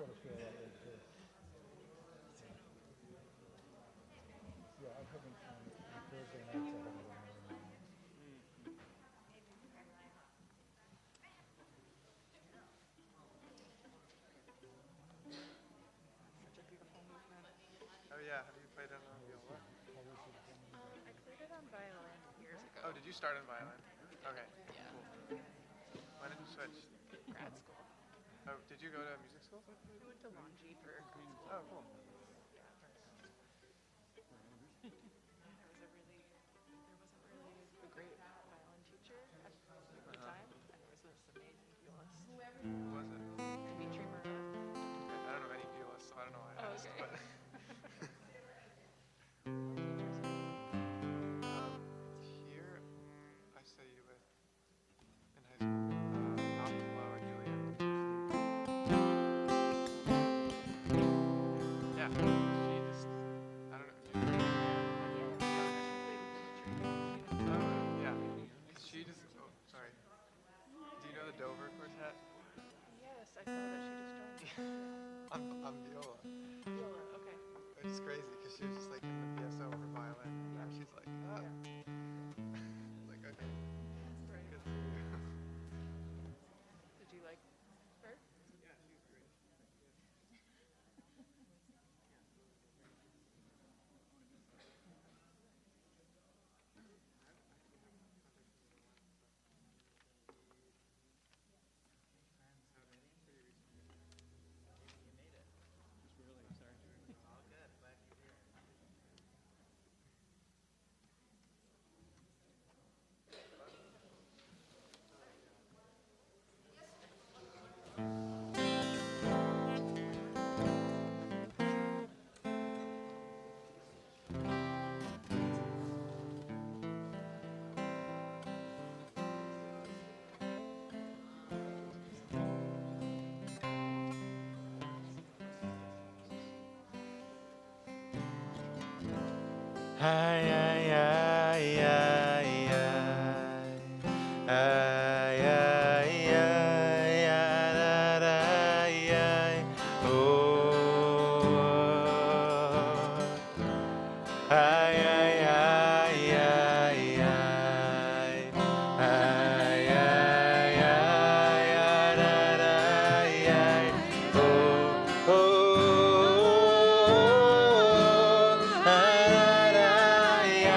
sort of feel that way too. Yeah, I've heard on Thursday nights I have it in early morning. Such a beautiful movement. Oh yeah, have you played on the viola? How was it again? I played it on violin years ago. Oh, did you start on violin? Okay, Yeah. cool. When did you switch? Grad school. Oh, did you go to music school? I went to Longy for grad school. Oh, cool. Yeah. There wasn't really a great violin teacher at the time. And there was this amazing violist, Was it? Dimitri Murda. Okay. I don't know any violists, so I don't know why I Oh, asked. okay. But here, I studied with in high school. Alpha or Julia. Yeah. She just, I don't know. Yeah. She just, oh, sorry. Do you know the Dover Quartet? Yes, I saw that she just joined. On viola. Viola, okay. Which is crazy because she was just like in the BSO for violin. And now she's like, oh. Like, okay. Right. Good for you. Did you like her? Yeah, she was great. Ay, ay, ay, ay, ay, ay, ay, ay, ay, ay, ay, oh, ay, ay, ay, ay, ay, ay, ay, ay, ay, oh, oh, ay, ay,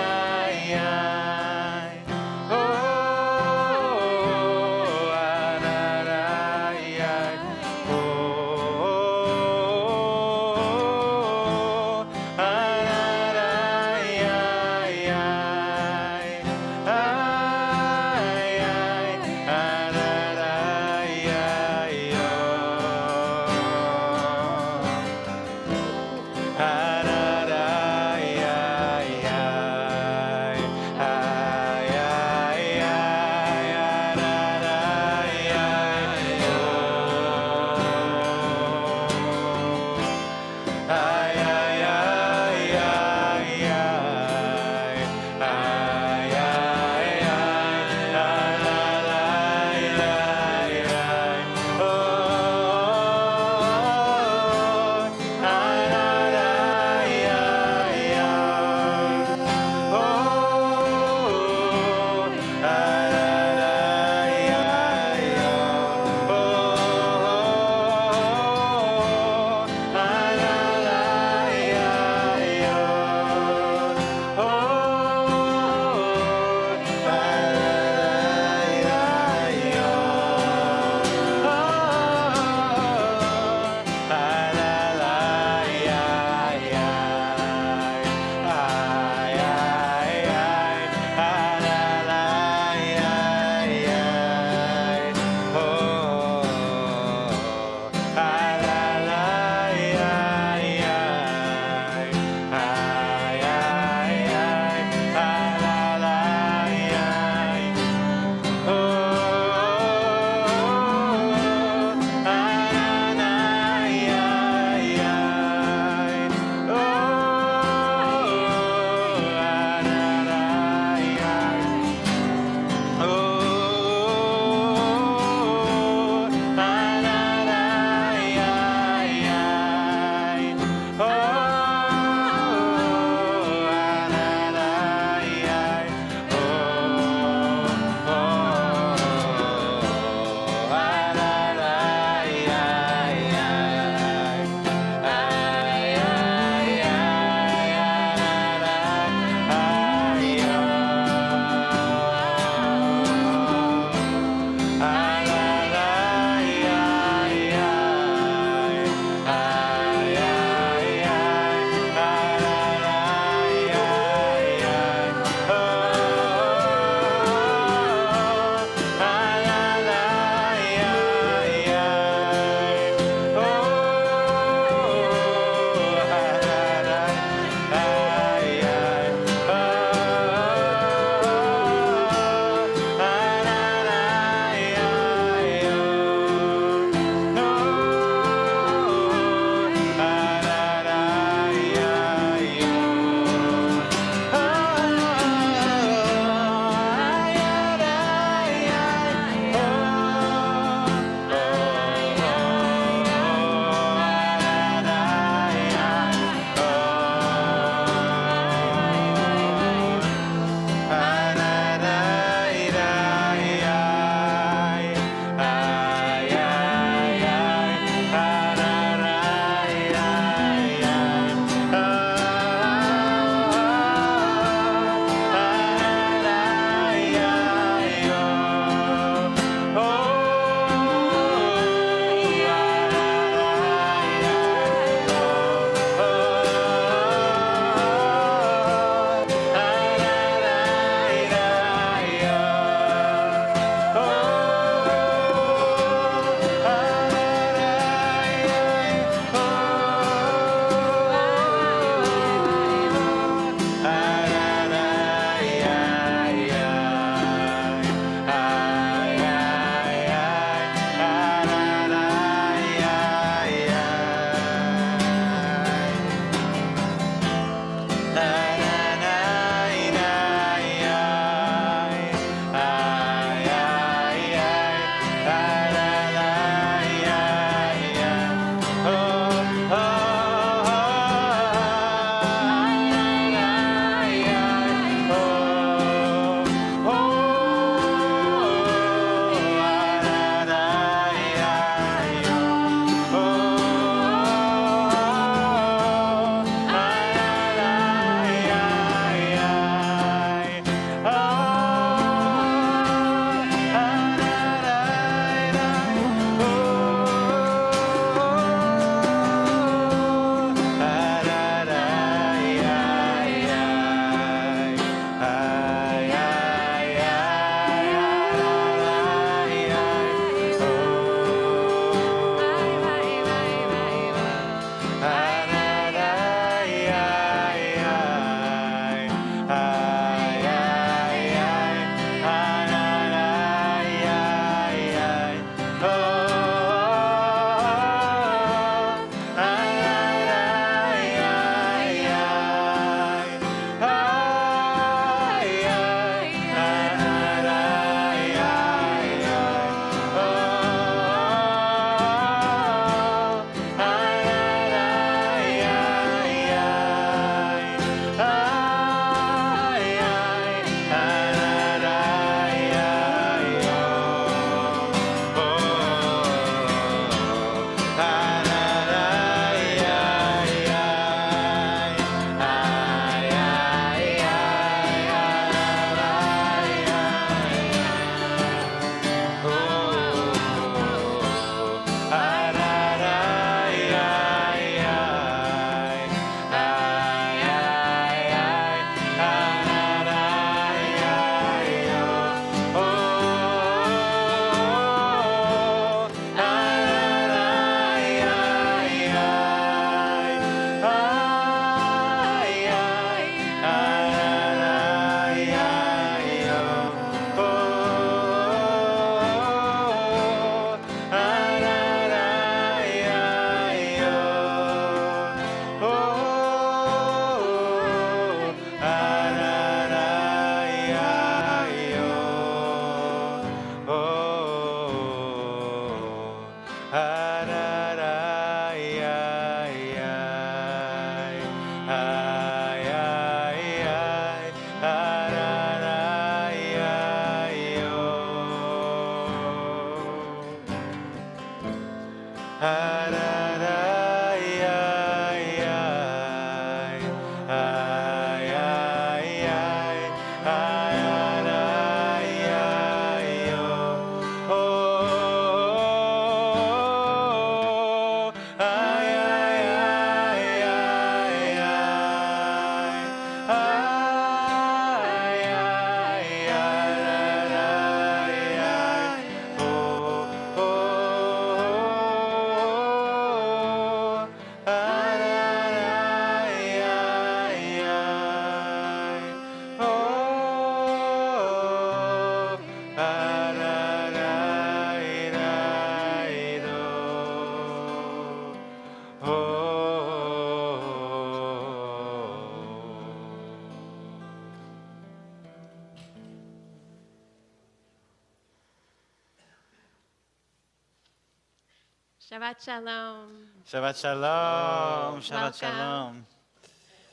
Shabbat Shalom. Shabbat Shalom. Shabbat Welcome.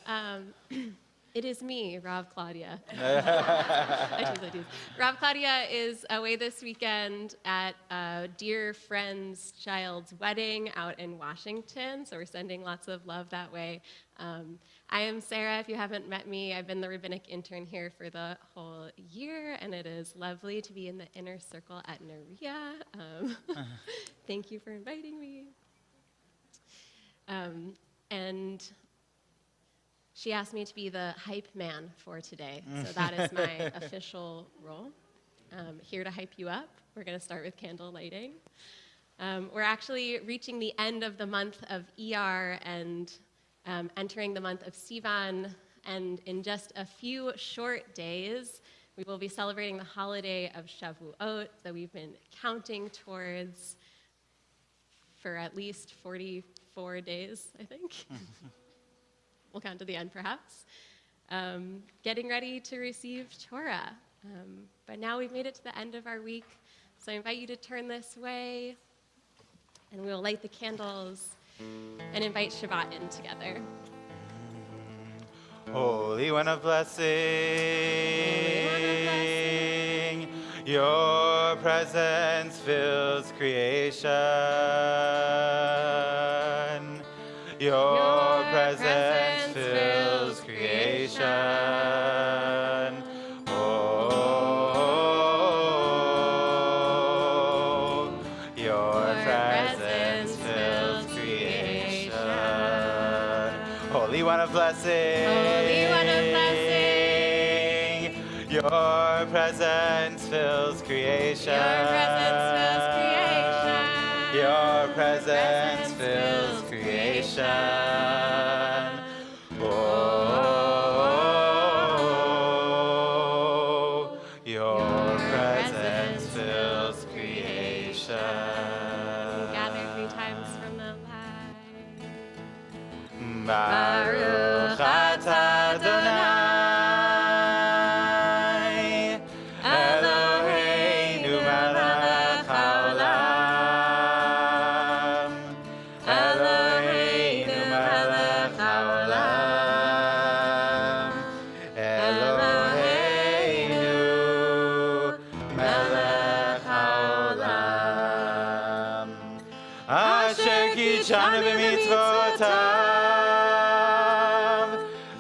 Shalom. It is me, Rav Claudia. I do. Rav Claudia is away this weekend at a dear friend's child's wedding out in Washington, so we're sending lots of love that way. I am Sarah. If you haven't met me, I've been the rabbinic intern here for the whole year, and it is lovely to be in the inner circle at Nariya. Thank you for inviting me. And she asked me to be the hype man for today, so that is my official role. Here to hype you up. We're going to start with candle lighting. We're actually reaching the end of the month of Iyar and entering the month of Sivan, and in just a few short days, we will be celebrating the holiday of Shavuot that we've been counting towards for at least 44 days, I think. We'll count to the end, perhaps. Getting ready to receive Torah. But now we've made it to the end of our week, so I invite you to turn this way, and we'll light the candles and invite Shabbat in together. Holy One of blessing, your presence fills creation. Your presence fills creation. Oh, your presence fills creation. Holy One of blessing, Holy One of blessing, your presence fills creation. your presence fills creation. Your presence fills creation. Oh, your presence fills creation. Gather 3 times from the light. Baruch atah Adonai, Eloheinu melech haolam. Eloheinu melech haolam. Eloheinu melech haolam. Asher kitshanu b'mitzvotav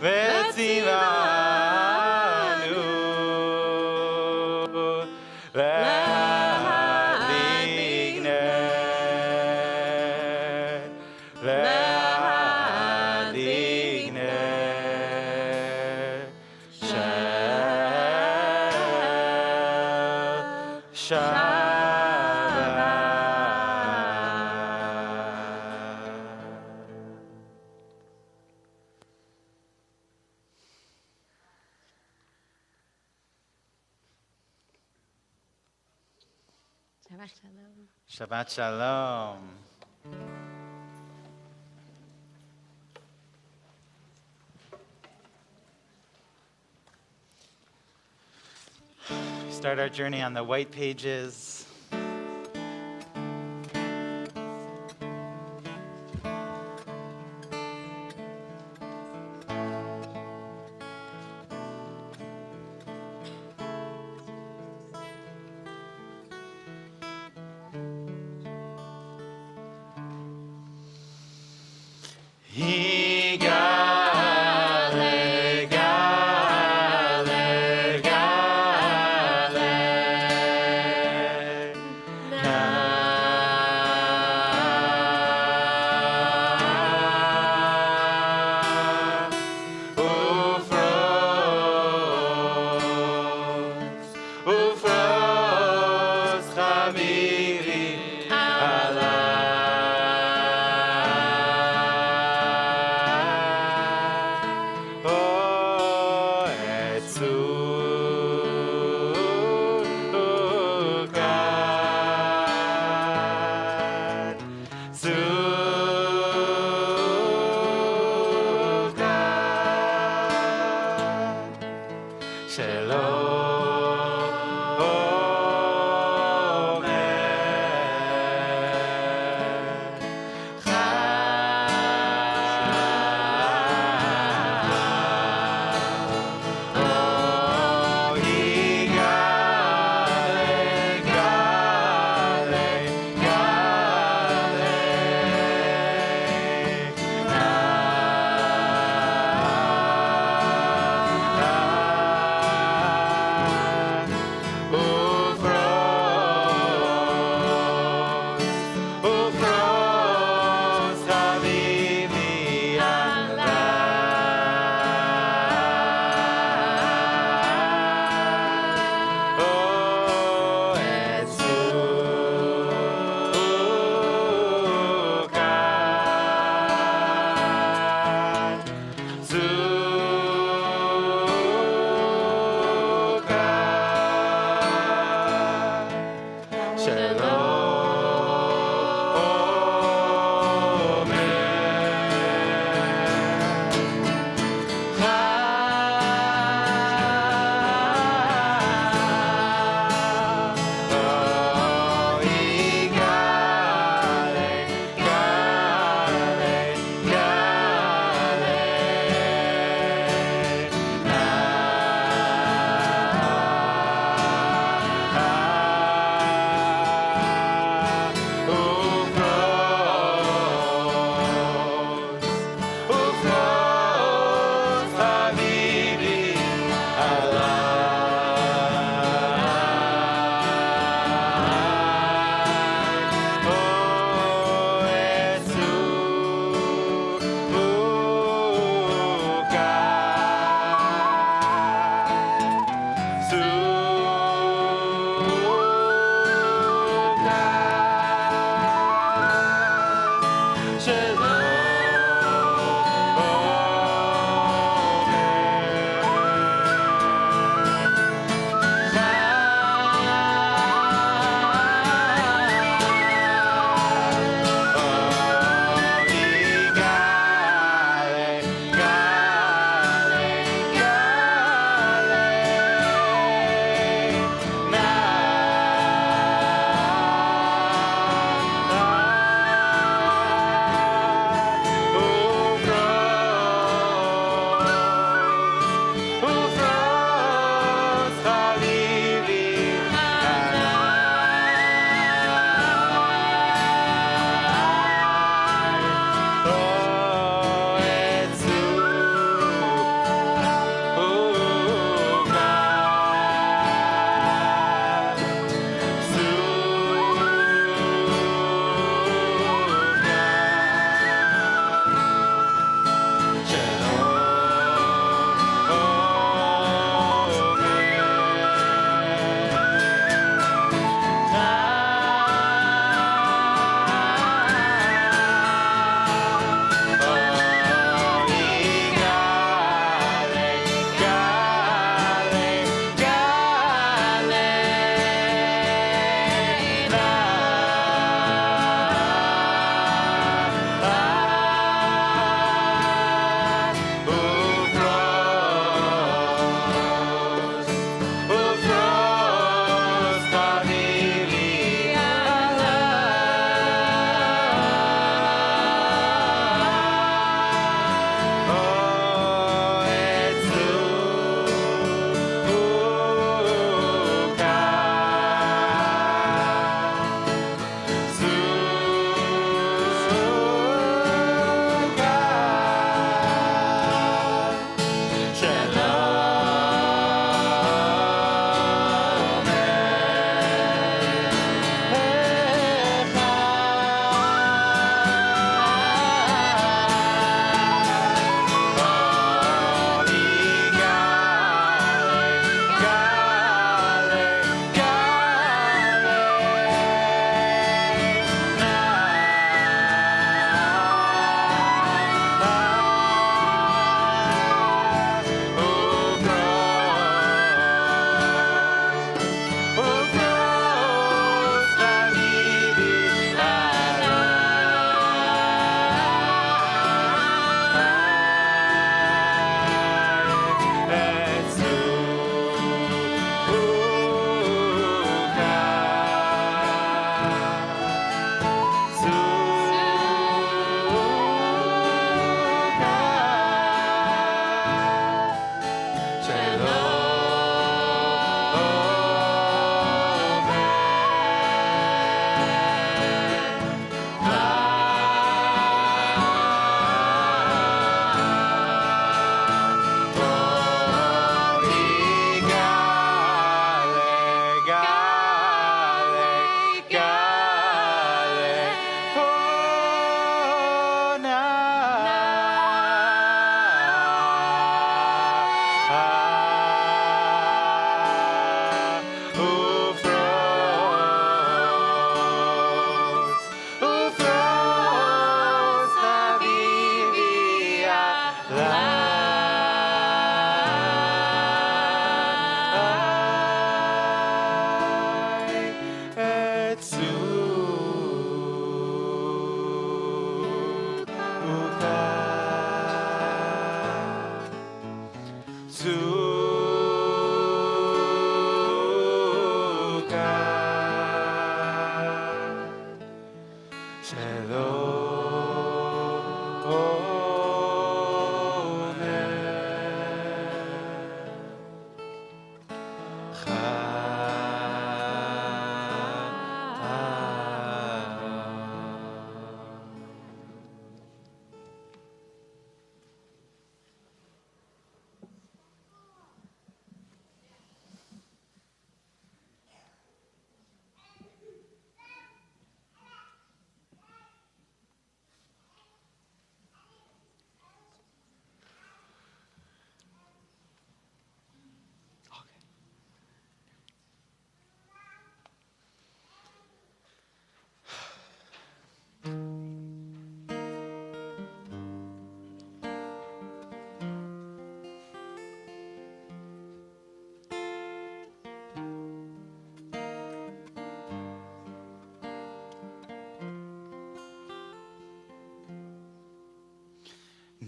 v'tzivanu lehadigner shel Shabbat Shalom. Shabbat Shalom. We start our journey on the white pages. Yigale, gale, gale, na. Ufros, chaviri, alai. Oh, etzukad, zukad, shalom,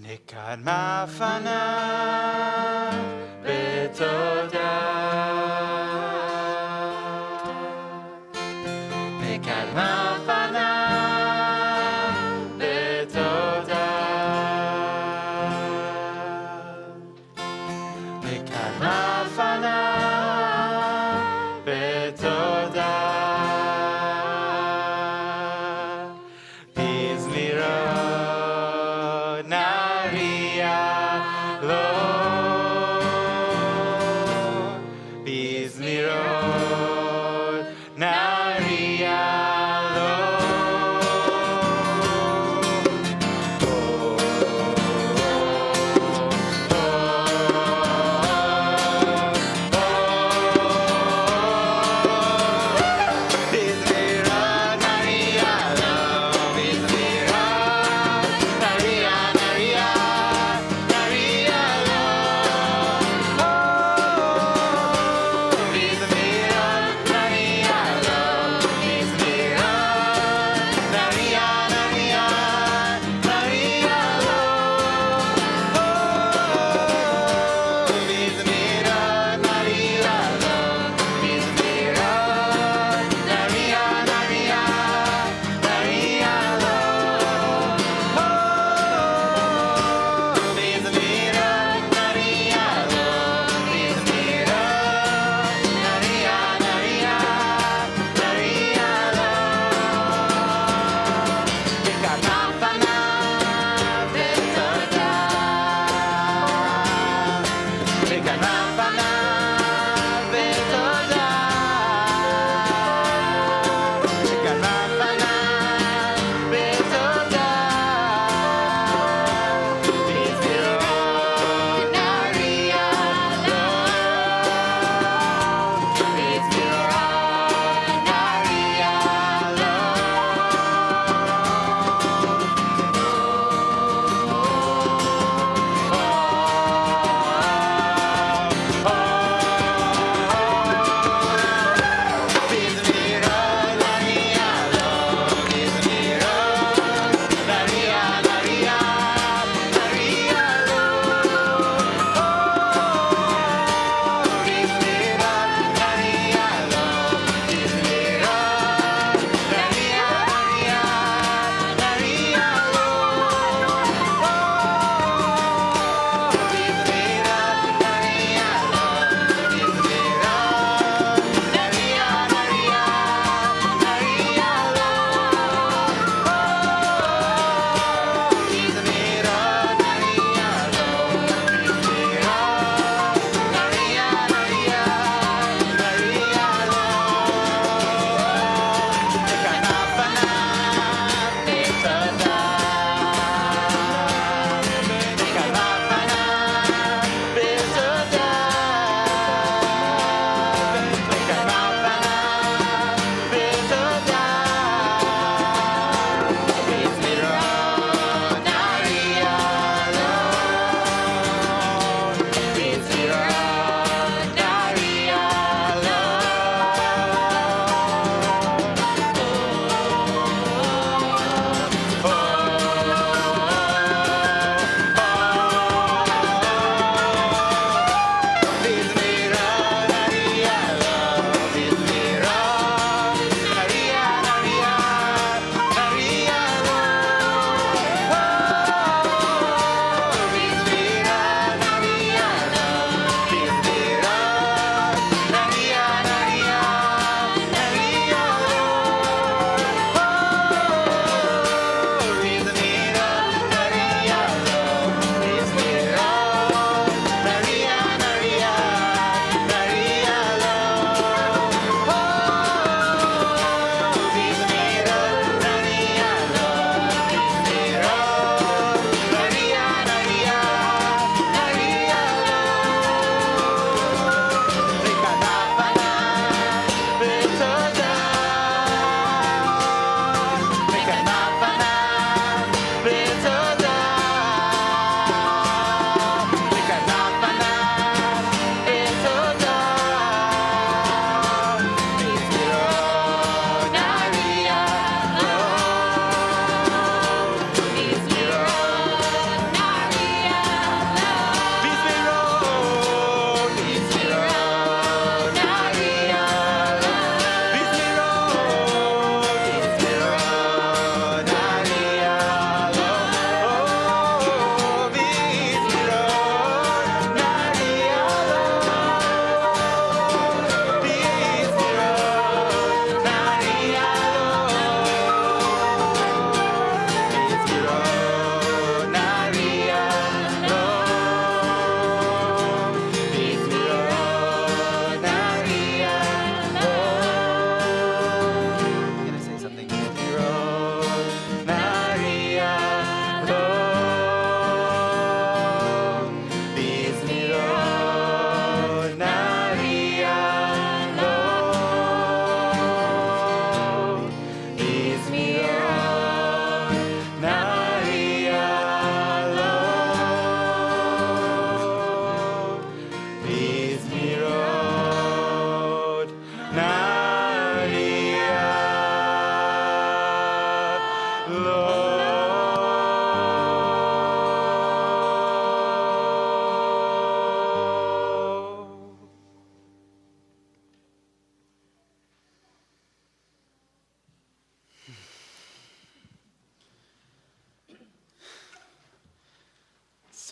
נקדמה פניו בתודה. נקדמה פניו בתודה. נקדמה פניו בתודה. בזמירות נריע לו. בזמירות נריע לו. בזמירות נריע לו. בזמירות נריע נריע נריע לו. בזמירות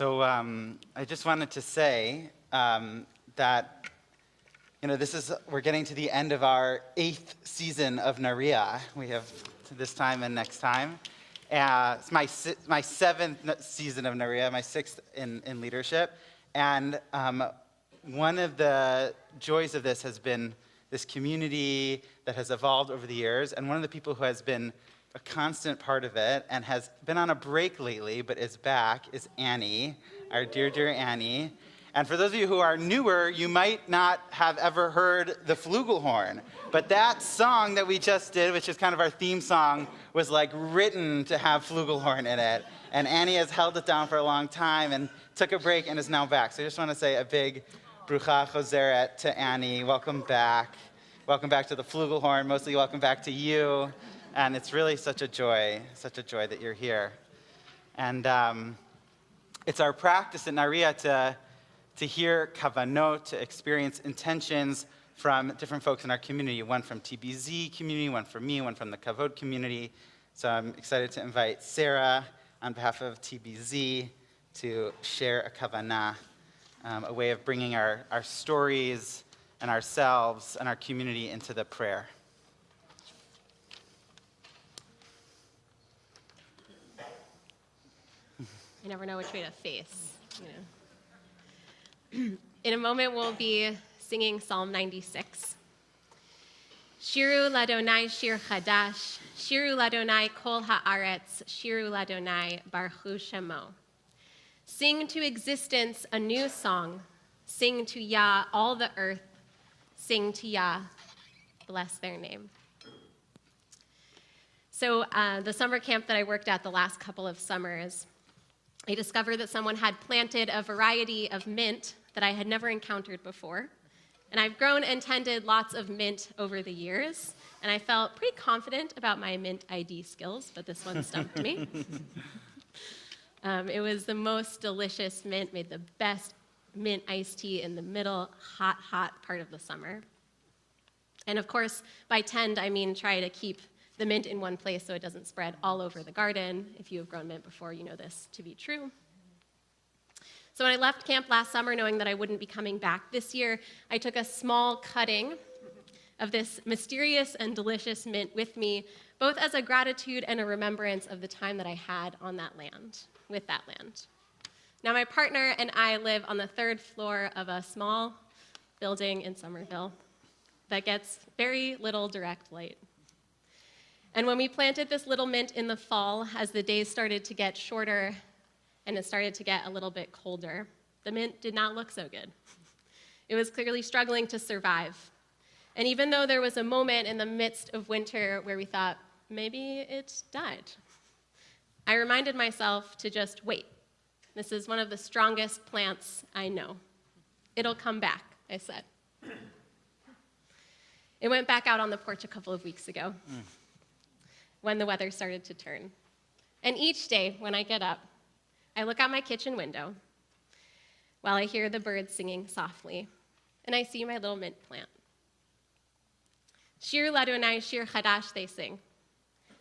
So I just wanted to say that, we're getting to the end of our 8th season of Nariya. We have this time and next time. It's my 7th season of Nariya, my 6th in leadership. And one of the joys of this has been this community that has evolved over the years. And one of the people who has been a constant part of it and has been on a break lately but is back is Annie, our dear, dear Annie. And for those of you who are newer, you might not have ever heard the flugelhorn. But that song that we just did, which is kind of our theme song, was like written to have flugelhorn in it. And Annie has held it down for a long time and took a break and is now back. So I just want to say a big brucha chozeret to Annie. Welcome back. Welcome back to the flugelhorn. Mostly welcome back to you. And it's really such a joy that you're here. And it's our practice at Nariya to hear kavanot, to experience intentions from different folks in our community, one from TBZ community, one from me, one from the Kavod community. So I'm excited to invite Sarah on behalf of TBZ to share a kavanah, a way of bringing our stories and ourselves and our community into the prayer. You never know which way to face. In a moment, we'll be singing Psalm 96. Shiru ladonai shir chadash, shiru ladonai kol haaretz, shiru ladonai baruchu shemo. Sing to existence a new song. Sing to Yah all the earth. Sing to Yah, bless their name. So the summer camp that I worked at the last couple of summers, I discovered that someone had planted a variety of mint that I had never encountered before. And I've grown and tended lots of mint over the years, and I felt pretty confident about my mint ID skills, but this one stumped me. It was the most delicious mint, made the best mint iced tea in the middle, hot part of the summer. And of course, by tend, I mean try to keep the mint in one place so it doesn't spread all over the garden. If you have grown mint before, you know this to be true. So when I left camp last summer, knowing that I wouldn't be coming back this year, I took a small cutting of this mysterious and delicious mint with me, both as a gratitude and a remembrance of the time that I had on that land, with that land. Now, my partner and I live on the 3rd floor of a small building in Somerville that gets very little direct light. And when we planted this little mint in the fall, as the days started to get shorter and it started to get a little bit colder, the mint did not look so good. It was clearly struggling to survive. And even though there was a moment in the midst of winter where we thought, maybe it died, I reminded myself to just wait. This is one of the strongest plants I know. It'll come back, I said. It went back out on the porch a couple of weeks ago when the weather started to turn. And each day when I get up, I look out my kitchen window while I hear the birds singing softly, and I see my little mint plant. Shir ladonai shir chadash, they sing.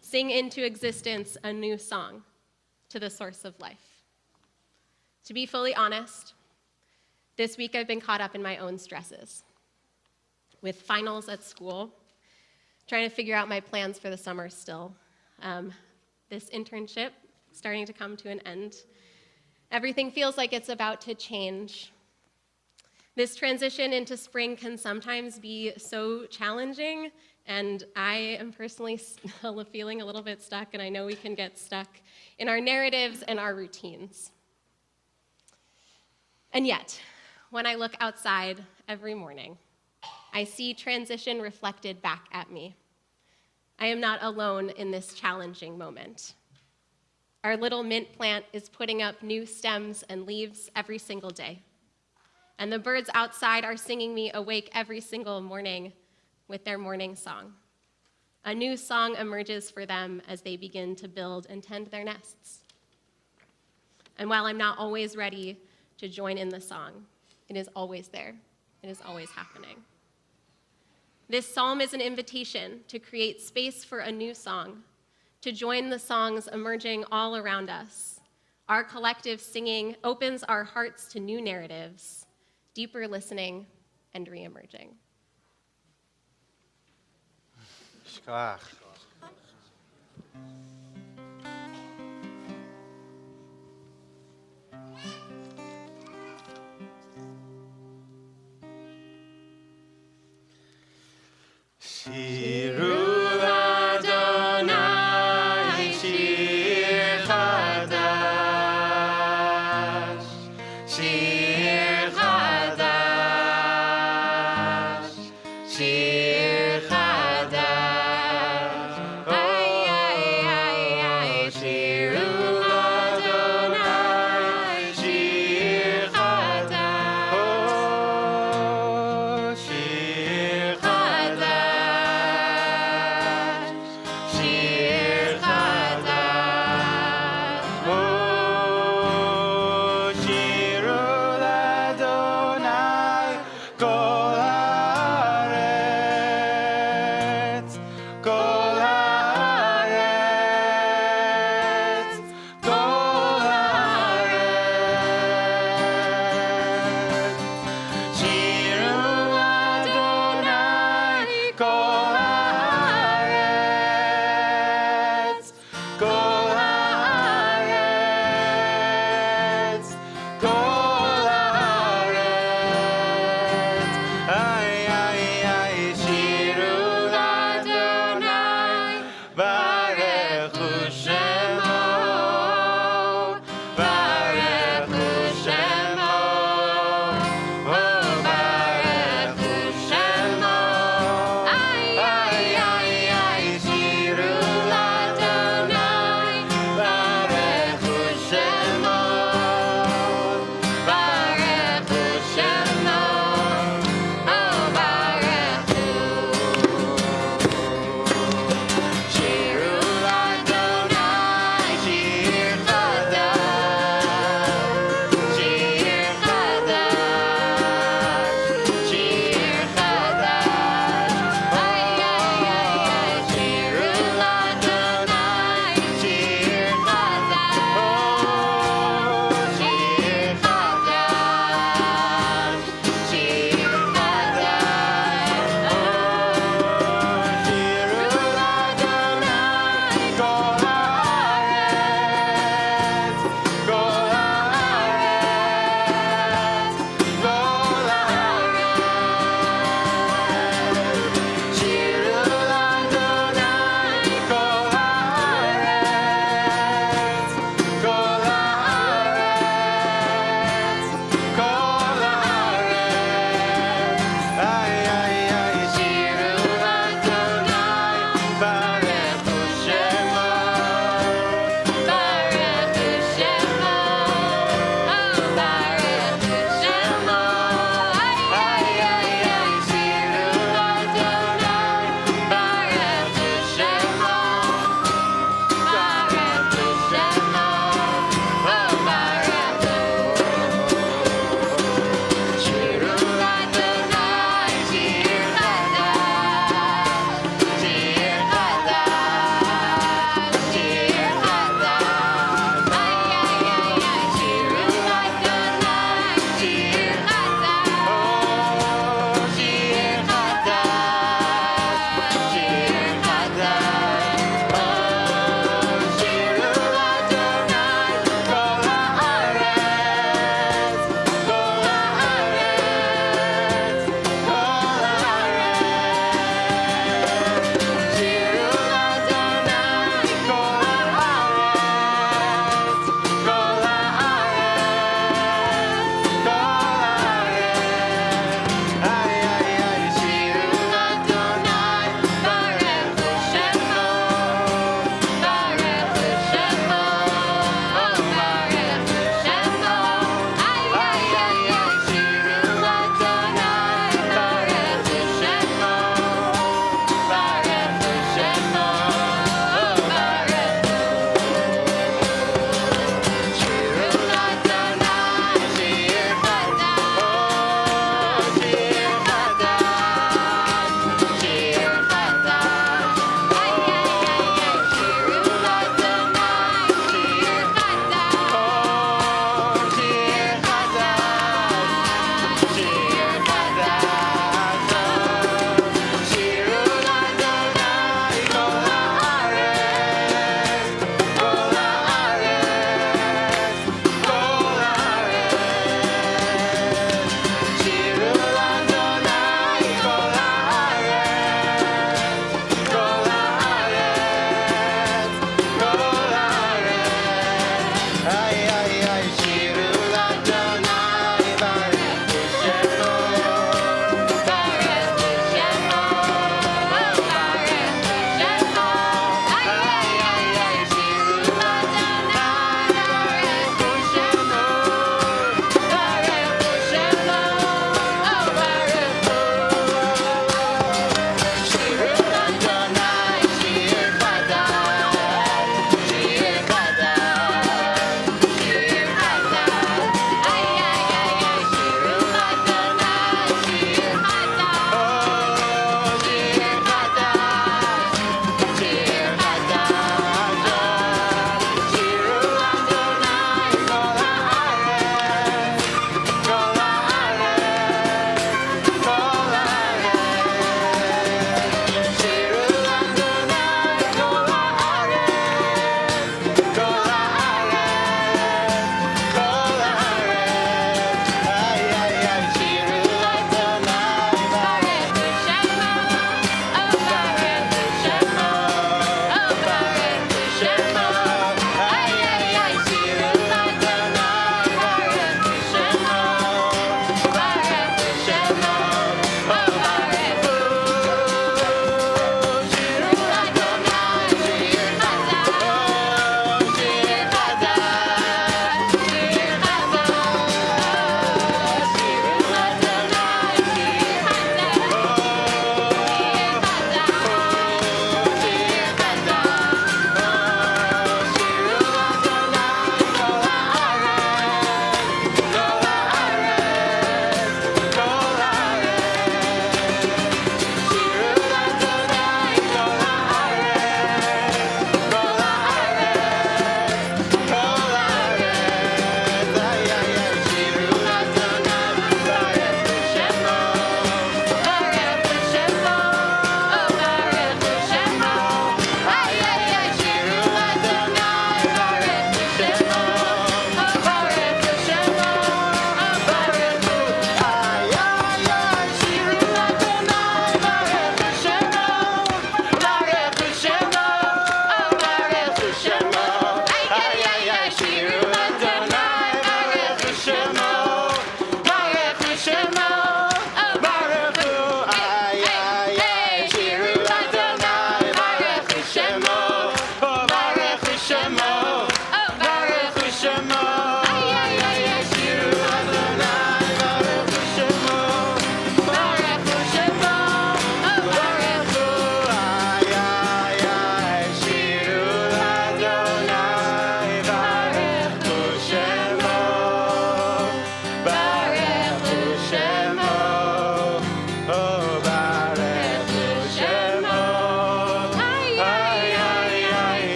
Sing into existence a new song to the source of life. To be fully honest, this week I've been caught up in my own stresses. With finals at school, trying to figure out my plans for the summer still. This internship starting to come to an end. Everything feels like it's about to change. This transition into spring can sometimes be so challenging, and I am personally still feeling a little bit stuck, and I know we can get stuck in our narratives and our routines. And yet, when I look outside every morning, I see transition reflected back at me. I am not alone in this challenging moment. Our little mint plant is putting up new stems and leaves every single day. And the birds outside are singing me awake every single morning with their morning song. A new song emerges for them as they begin to build and tend their nests. And while I'm not always ready to join in the song, it is always there. It is always happening. This psalm is an invitation to create space for a new song, to join the songs emerging all around us, Our collective singing opens our hearts to new narratives, deeper listening, and re-emerging. Shkoach. Shiru Adonai shir chadash, shir chadash, shir chadash. Ay, ay, ay, ay, shiru Adonai shir chadash, oh, shir chadash, shir chadash, oh, shiru Adonai kol haaretz.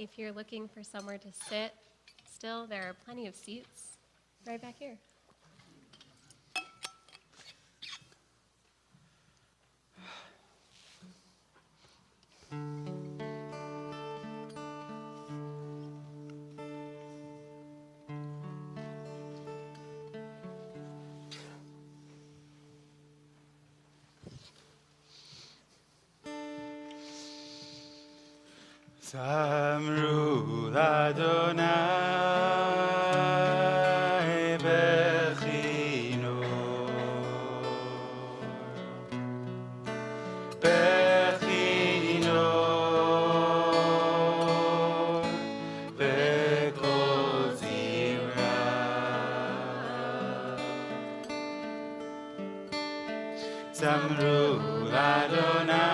if you're looking for somewhere to sit still, there are plenty of seats right back here. Zamru Adonai bechino bechino bekol zimra Zamru Adonai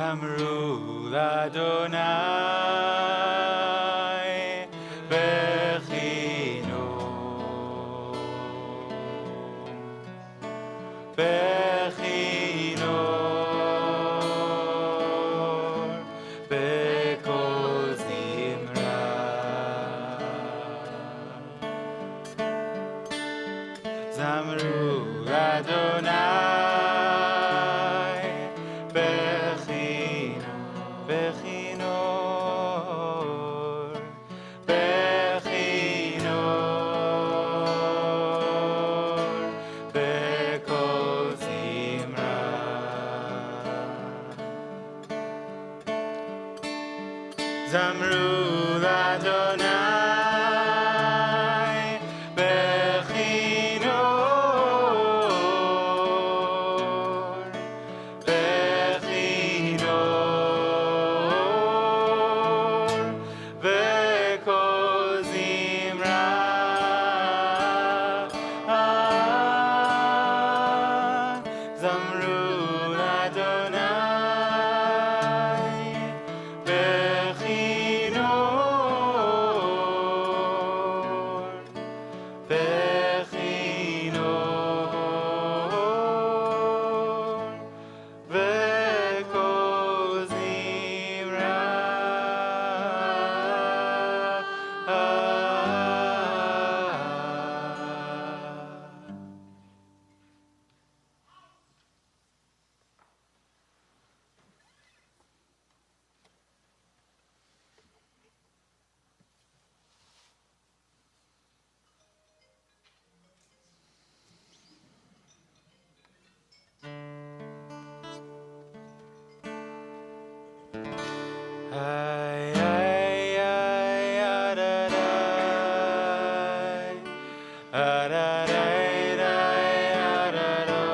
Zamru l'Adonai bechino bechino bekol zimra Zamru l'Adonai bechino bechino bechino bekol zimra Zamru l'Adonai bechino bechino bekol zimra Zamru l'Adonai bechino bechino bekol zimra Ay, ay, ay, ararai. Ararai, rai, araro.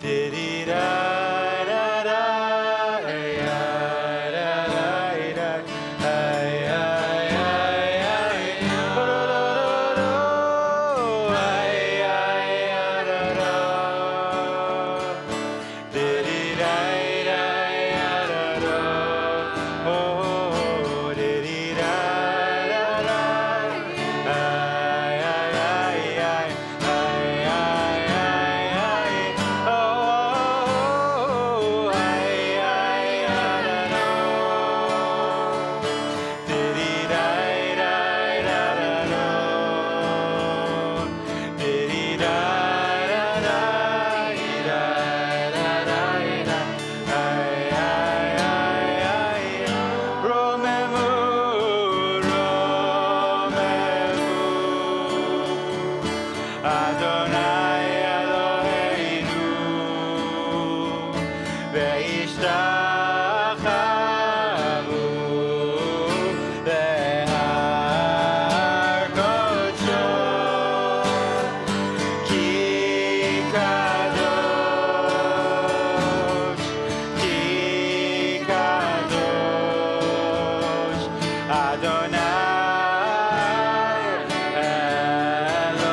Dirirai, rarai, ararai, rai. Ay, ay, ay, ay. Orororo. Ay, ay, araro. Dirirai, rai, araro. Oh, dirirai, rarai. Ay, ay, ay, ay. Ay, ay, ay, ay. Oh, ay, ay, araro. Dirirai, rai, rararo. Dirirai, rarai, rarai, rai. Ay, ay, ay, ay. Romemu, romemu. Adonai Eloheinu ve'ishtachavu le'har kodsho ki kadosh Adonai Eloheinu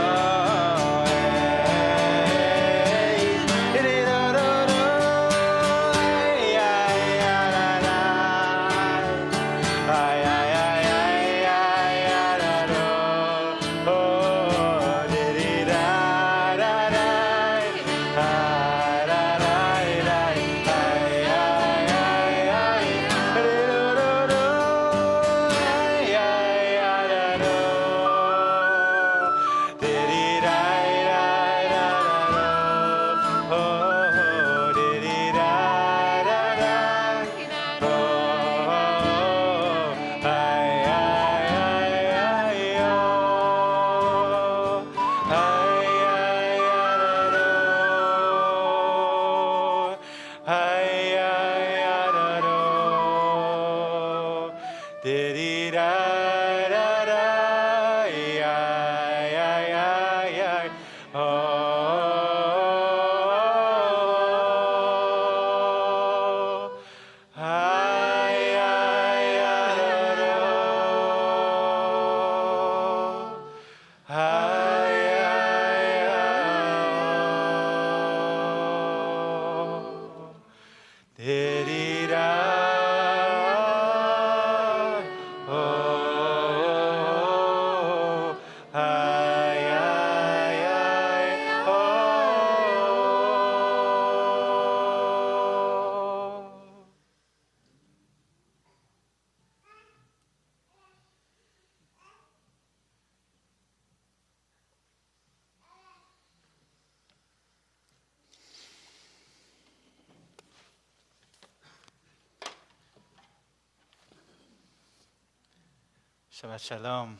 Shabbat Shalom.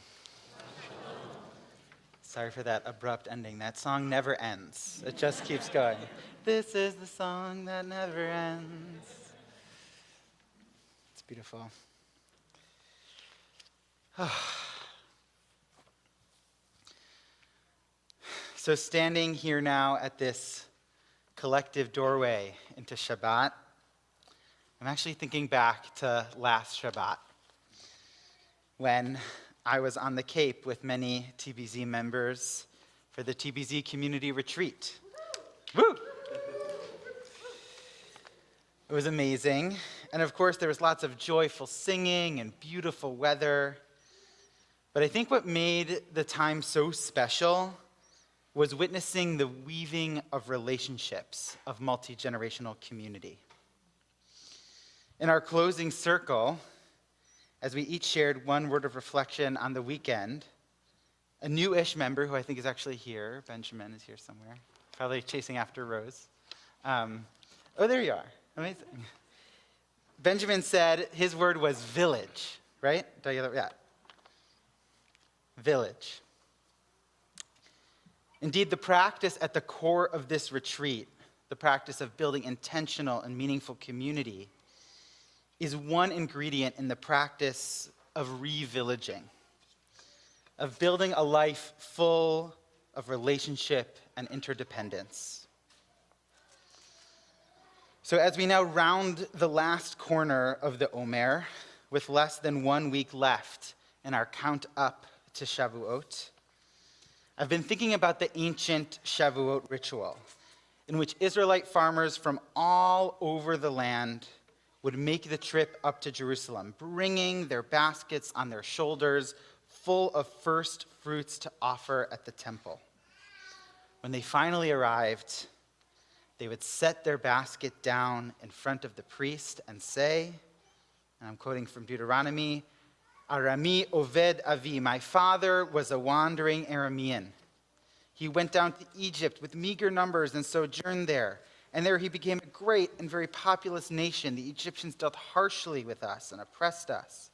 Sorry for that abrupt ending. That song never ends. It just keeps going. This is the song that never ends. It's beautiful. So standing here now at this collective doorway into Shabbat, I'm actually thinking back to last Shabbat when I was on the Cape with many TBZ members for the TBZ community retreat. Woo! It was amazing. And of course, there was lots of joyful singing and beautiful weather. But I think what made the time so special was witnessing the weaving of relationships of multi-generational community. In our closing circle, as we each shared one word of reflection on the weekend, a new-ish member, who I think is actually here, Benjamin is here somewhere, probably chasing after Rose. Oh, there you are. Amazing. Benjamin said his word was village, right? Did I get that? Yeah. Village. Indeed, the practice at the core of this retreat, the practice of building intentional and meaningful community, is one ingredient in the practice of re-villaging, of building a life full of relationship and interdependence. So as we now round the last corner of the Omer, with less than 1 week left in our count up to Shavuot, I've been thinking about the ancient Shavuot ritual, in which Israelite farmers from all over the land would make the trip up to Jerusalem, bringing their baskets on their shoulders full of first fruits to offer at the temple. When they finally arrived, they would set their basket down in front of the priest and say, and I'm quoting from Deuteronomy, Arami Oved Avi, my father was a wandering Aramean. He went down to Egypt with meager numbers and sojourned there. And there he became a great and very populous nation. The Egyptians dealt harshly with us and oppressed us.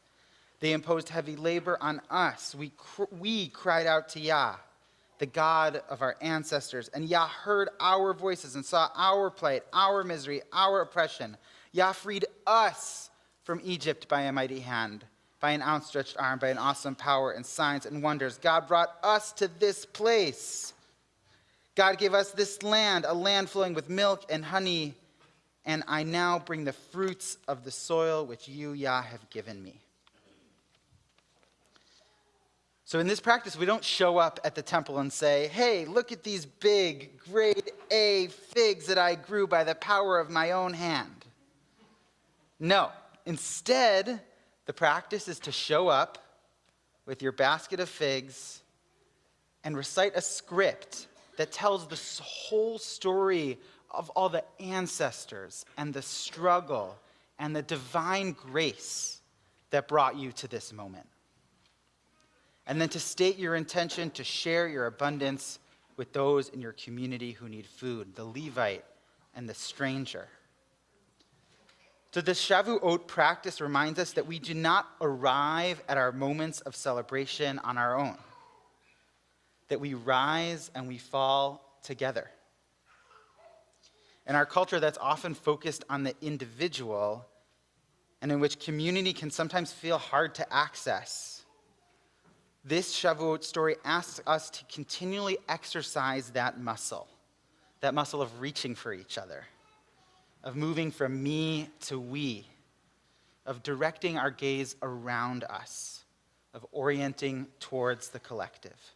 They imposed heavy labor on us. We cried out to Yah, the God of our ancestors. And Yah heard our voices and saw our plight, our misery, our oppression. Yah freed us from Egypt by a mighty hand, by an outstretched arm, by an awesome power and signs and wonders. God brought us to this place. God gave us this land, a land flowing with milk and honey, and I now bring the fruits of the soil which you, Yah, have given me. So in this practice, we don't show up at the temple and say, hey, look at these big, grade A figs that I grew by the power of my own hand. No. Instead, the practice is to show up with your basket of figs and recite a script that tells the whole story of all the ancestors and the struggle and the divine grace that brought you to this moment. And then to state your intention to share your abundance with those in your community who need food, the Levite and the stranger. So the Shavuot practice reminds us that we do not arrive at our moments of celebration on our own, that we rise and we fall together. In our culture that's often focused on the individual and in which community can sometimes feel hard to access, this Shavuot story asks us to continually exercise that muscle of reaching for each other, of moving from me to we, of directing our gaze around us, of orienting towards the collective.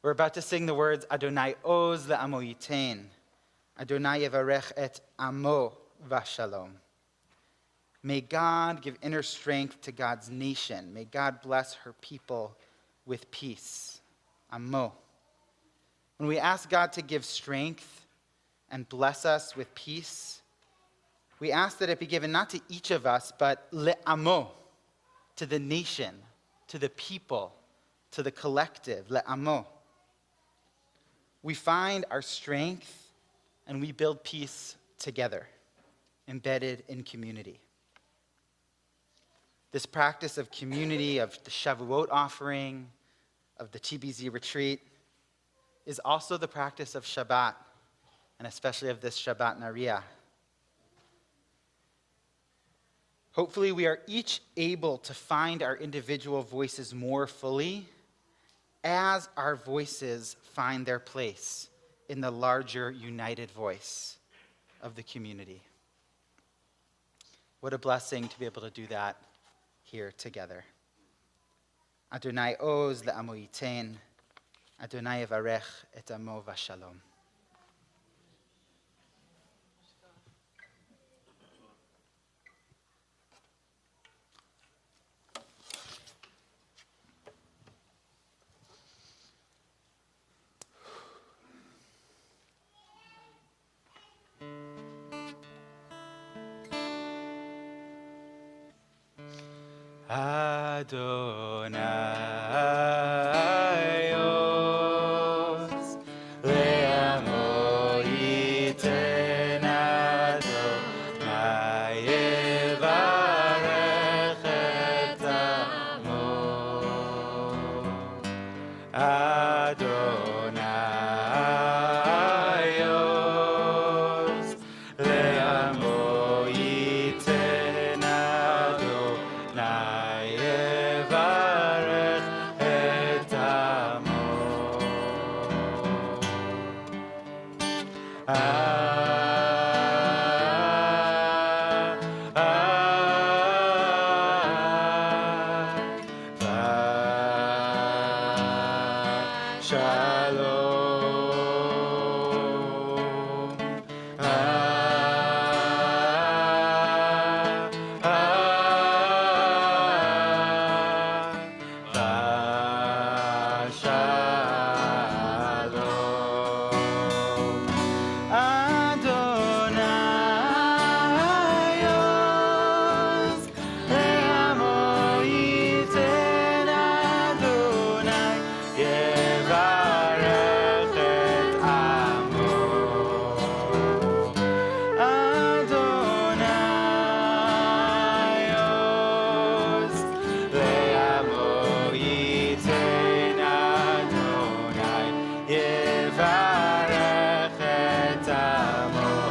We're about to sing the words, Adonai oz le'amo yitain, Adonai yevarech et amo v'shalom. May God give inner strength to God's nation. May God bless her people with peace. Amo. When we ask God to give strength and bless us with peace, we ask that it be given not to each of us, but le'amo, to the nation, to the people, to the collective, le'amo. We find our strength and we build peace together, embedded in community. This practice of community, of the Shavuot offering, of the TBZ retreat, is also the practice of Shabbat, and especially of this Shabbat Nariya. Hopefully, we are each able to find our individual voices more fully as our voices find their place in the larger united voice of the community. What a blessing to be able to do that here together. Adonai oz le'amo yitein, Adonai yevarech et amo v'shalom. Adonai oz le'amo yitein, Adonai yevarech et amo. Adonai oz le'amo yitein, Adonai yevarech et amo.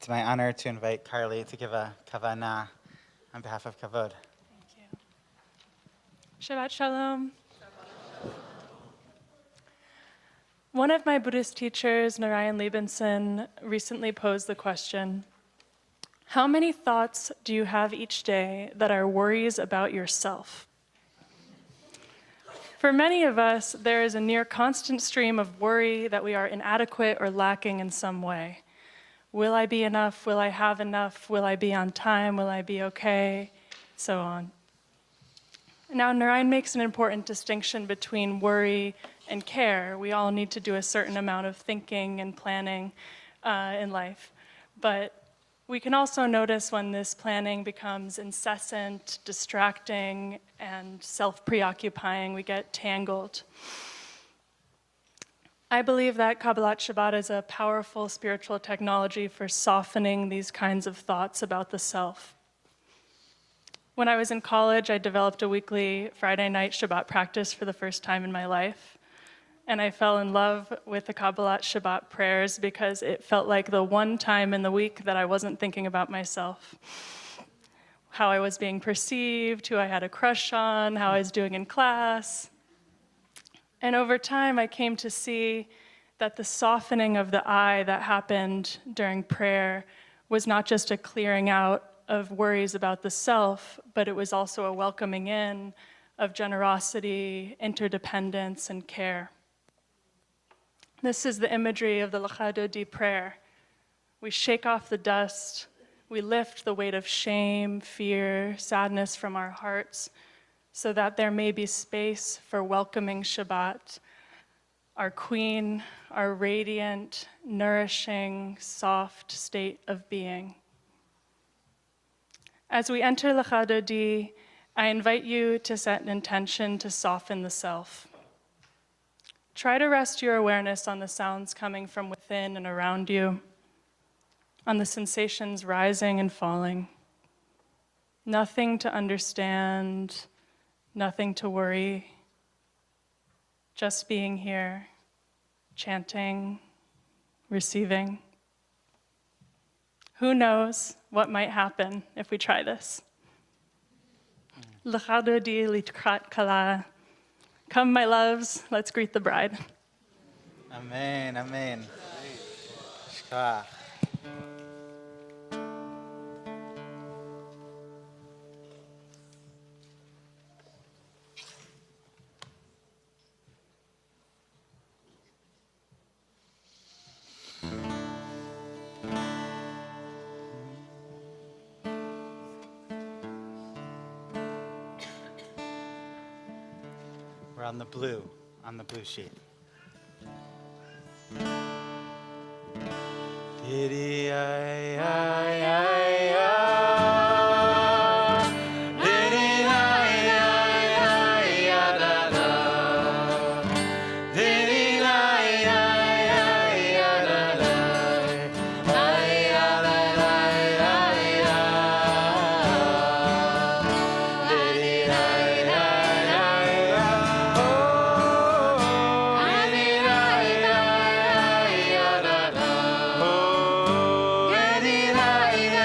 It's my honor to invite Carly to give a kavana on behalf of Kavod. Thank you. Shabbat Shalom. One of my Buddhist teachers, Narayan Liebenson, recently posed the question, how many thoughts do you have each day that are worries about yourself? For many of us, there is a near constant stream of worry that we are inadequate or lacking in some way. Will I be enough? Will I have enough? Will I be on time? Will I be okay? So on. Now, Narayan makes an important distinction between worry and care. We all need to do a certain amount of thinking and planning in life. But we can also notice when this planning becomes incessant, distracting, and self-preoccupying, we get tangled. I believe that Kabbalat Shabbat is a powerful spiritual technology for softening these kinds of thoughts about the self. When I was in college, I developed a weekly Friday night Shabbat practice for the first time in my life. And I fell in love with the Kabbalat Shabbat prayers because it felt like the one time in the week that I wasn't thinking about myself. How I was being perceived, who I had a crush on, how I was doing in class. And over time, I came to see that the softening of the eye that happened during prayer was not just a clearing out of worries about the self, but it was also a welcoming in of generosity, interdependence, and care. This is the imagery of the Lecha Dodi prayer. We shake off the dust, we lift the weight of shame, fear, sadness from our hearts, so that there may be space for welcoming Shabbat, our queen, our radiant, nourishing, soft state of being. As we enter Lecha Dodi, I invite you to set an intention to soften the self. Try to rest your awareness on the sounds coming from within and around you, on the sensations rising and falling. Nothing to understand, nothing to worry, just being here, chanting, receiving. Who knows what might happen if we try this? Lecha Dodi likrat kala. Come, my loves, let's greet the bride. Amen, amen. Shkach. We're on the blue sheet. Didi ay ay ay ay. Didi ay ay ay da da. Didi ay ay ay da da. Ay ay ay ay. Didi ay ay ay. Oh. Didi ay ay ay da da. Oh. Didi ay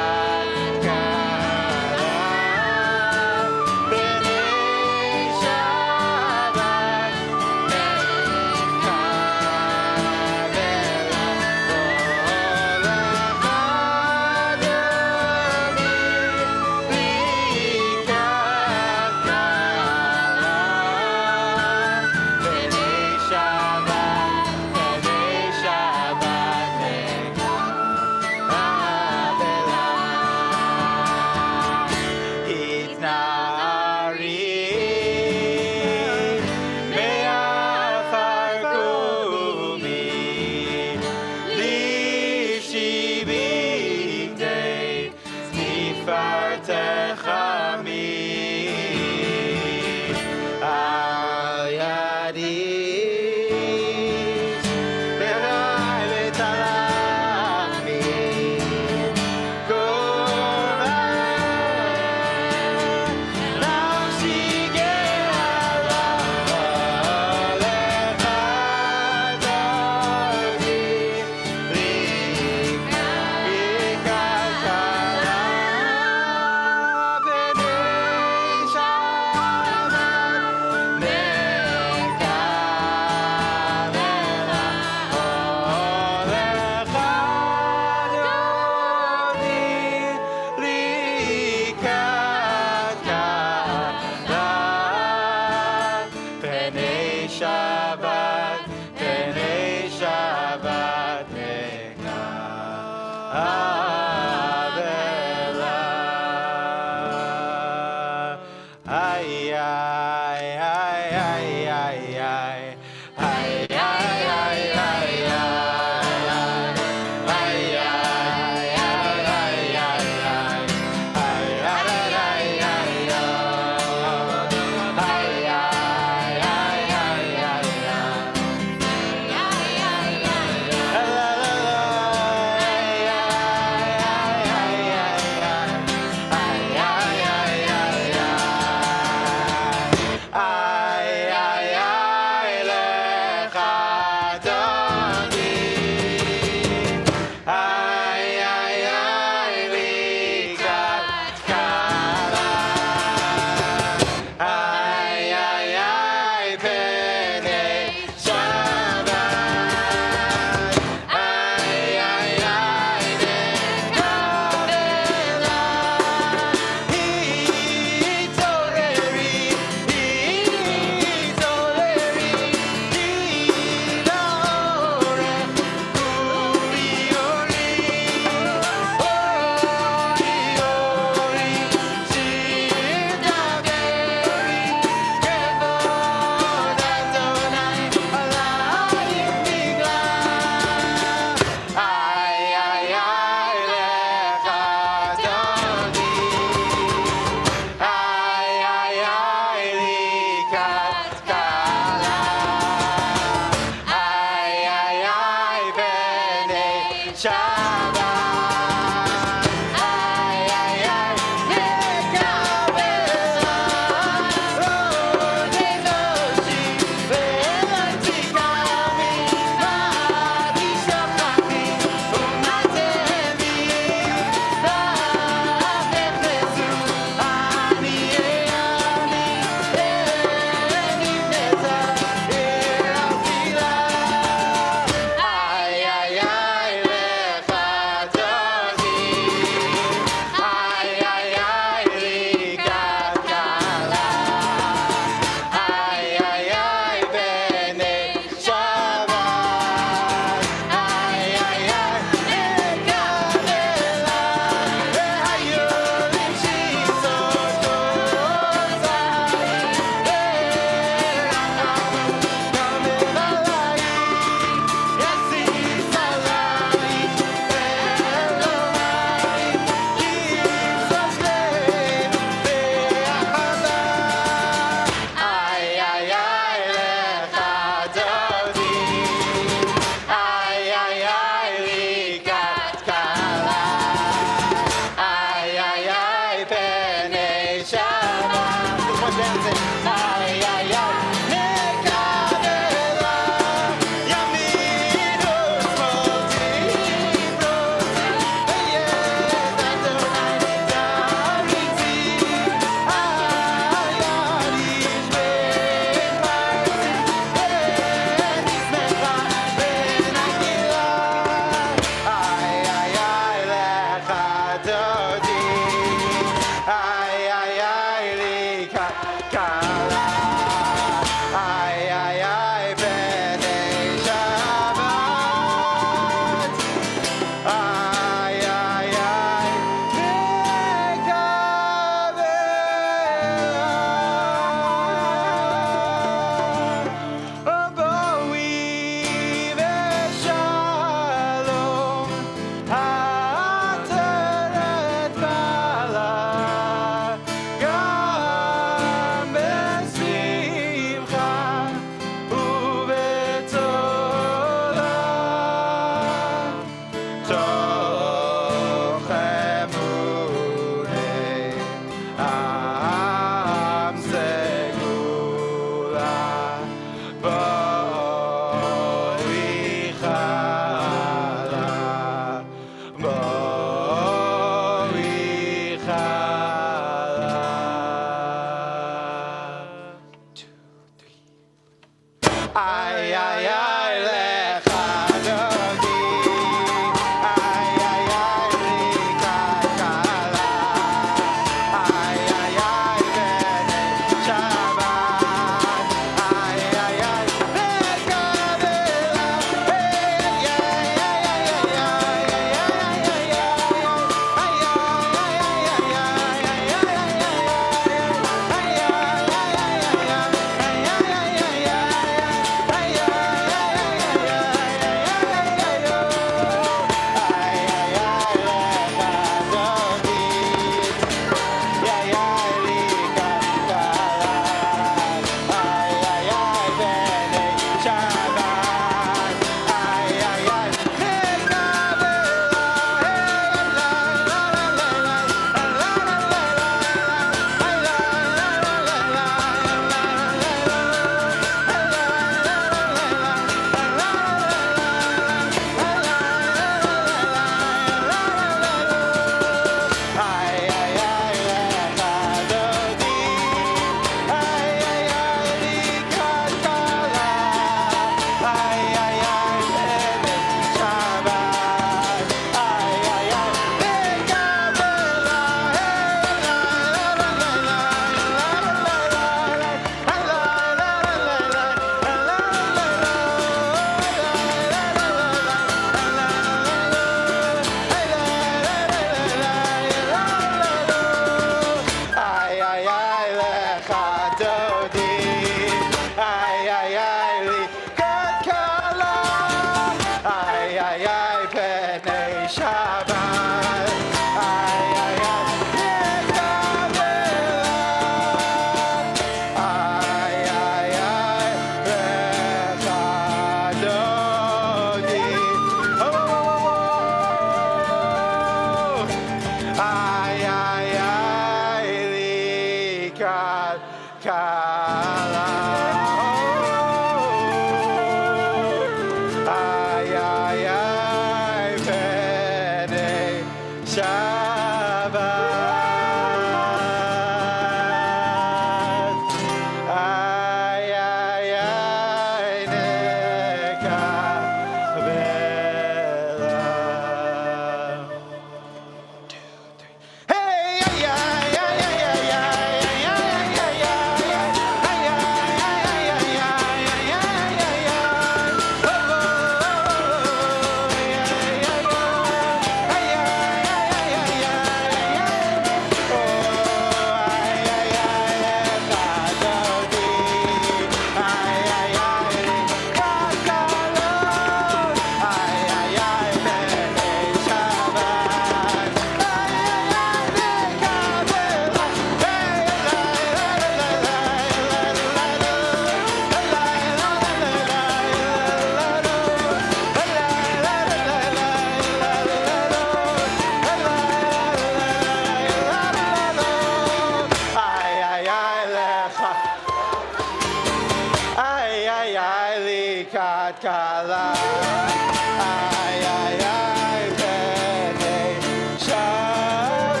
Berikat Kala. Ay, ay, ay, B'nai Shabbat.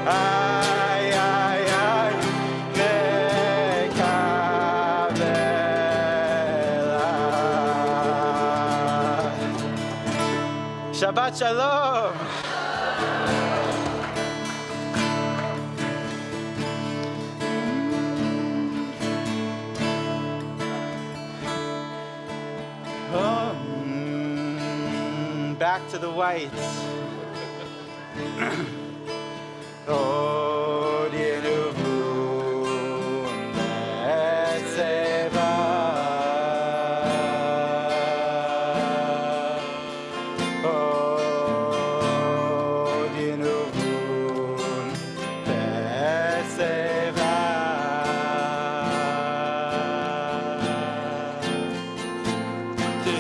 Ay, ay, ay, Mekabela. Shabbat Shalom. Back to the whites. Oh, dear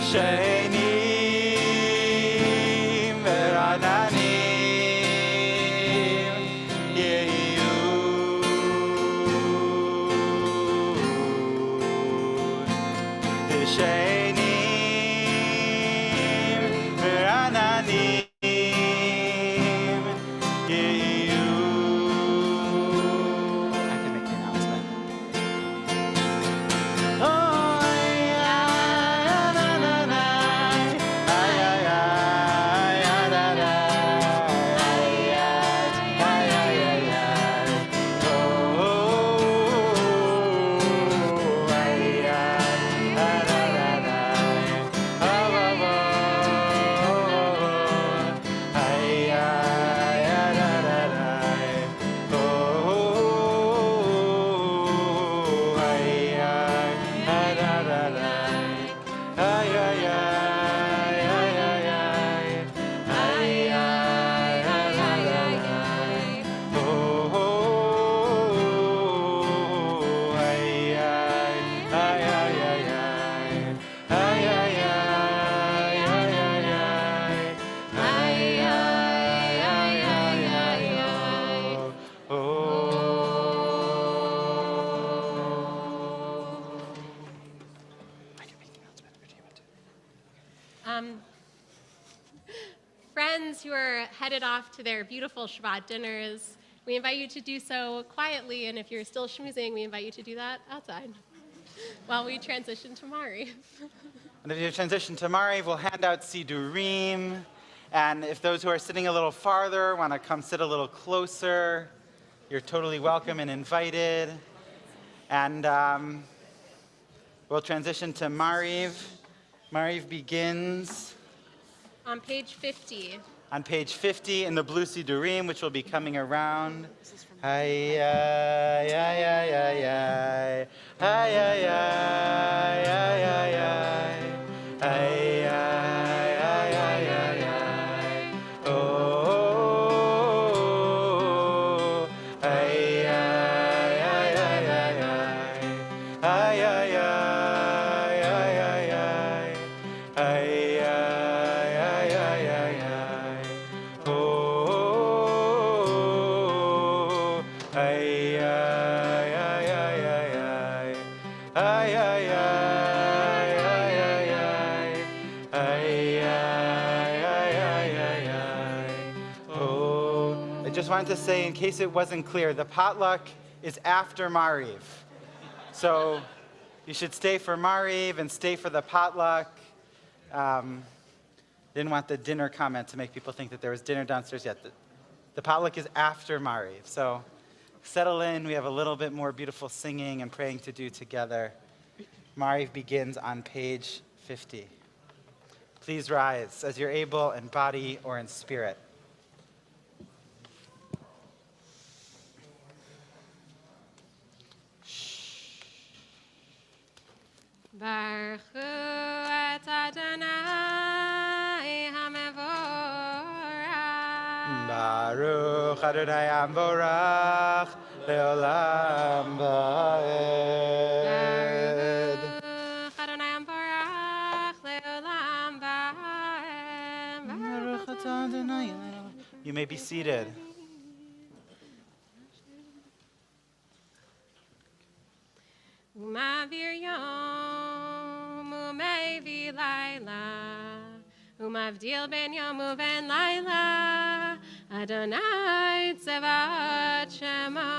Shainim verananim yehu Shainim verananim yehu. I can make the announcement. Friends who are headed off to their beautiful Shabbat dinners, we invite you to do so quietly, and if you're still schmoozing, we invite you to do that outside while we transition to Mariv. And if you transition to Mariv, we'll hand out Sidurim. And if those who are sitting a little farther want to come sit a little closer, you're totally welcome and invited. And we'll transition to Mariv. Mariv begins On page 50. on page 50 in the blue Sidurim, which will be coming around. Ay, ay, ay, ay, ay, ay. Ay, ay, ay, ay, ay, ay. Ay, ay, ay, ay, ay, ay. Oh, ay, ay, ay, ay, ay, ay. Ay, ay, ay, ay, ay, ay. Ay, ay, ay, ay, ay, ay. Oh, ay, ay, ay, ay, ay, ay. Ay, ay, ay, ay, ay, ay. Ay, ay, ay, ay, ay, ay. Oh, I just wanted to say, in case it wasn't clear, the potluck is after Mariv. So you should stay for Mariv and stay for the potluck. Didn't want the dinner comment to make people think that there was dinner downstairs yet. The potluck is after Mariv. So settle in. We have a little bit more beautiful singing and praying to do together. Mariv begins on page 50. Please rise as you're able in body or in spirit. Baruch hu et Adonai HaMevorach. Baruch Adonai Amvorach Leolam Vaed. Baruch Adonai HaMevorach Leolam Vaed. Baruch Adonai. You may be seated. Umavir yom, umevi laila, umavdil ben yom uven laila, Adonai tzevat shemo,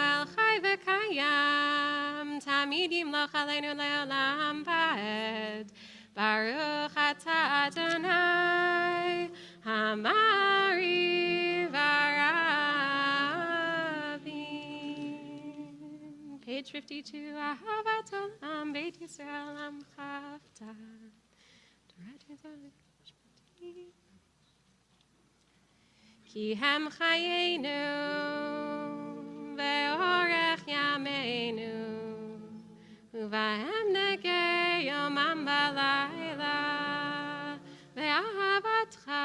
el chai v'kayam, tamid yimloch aleinu le'olam va'ed, Baruch atah Adonai, Hamari v'aravim. Page 52, Ahavat olam, Beit Yisrael amchavta. Ki hem chayenu, ve'orech yameinu, Uvahem negei yomam v'layla, ve'ahavatcha,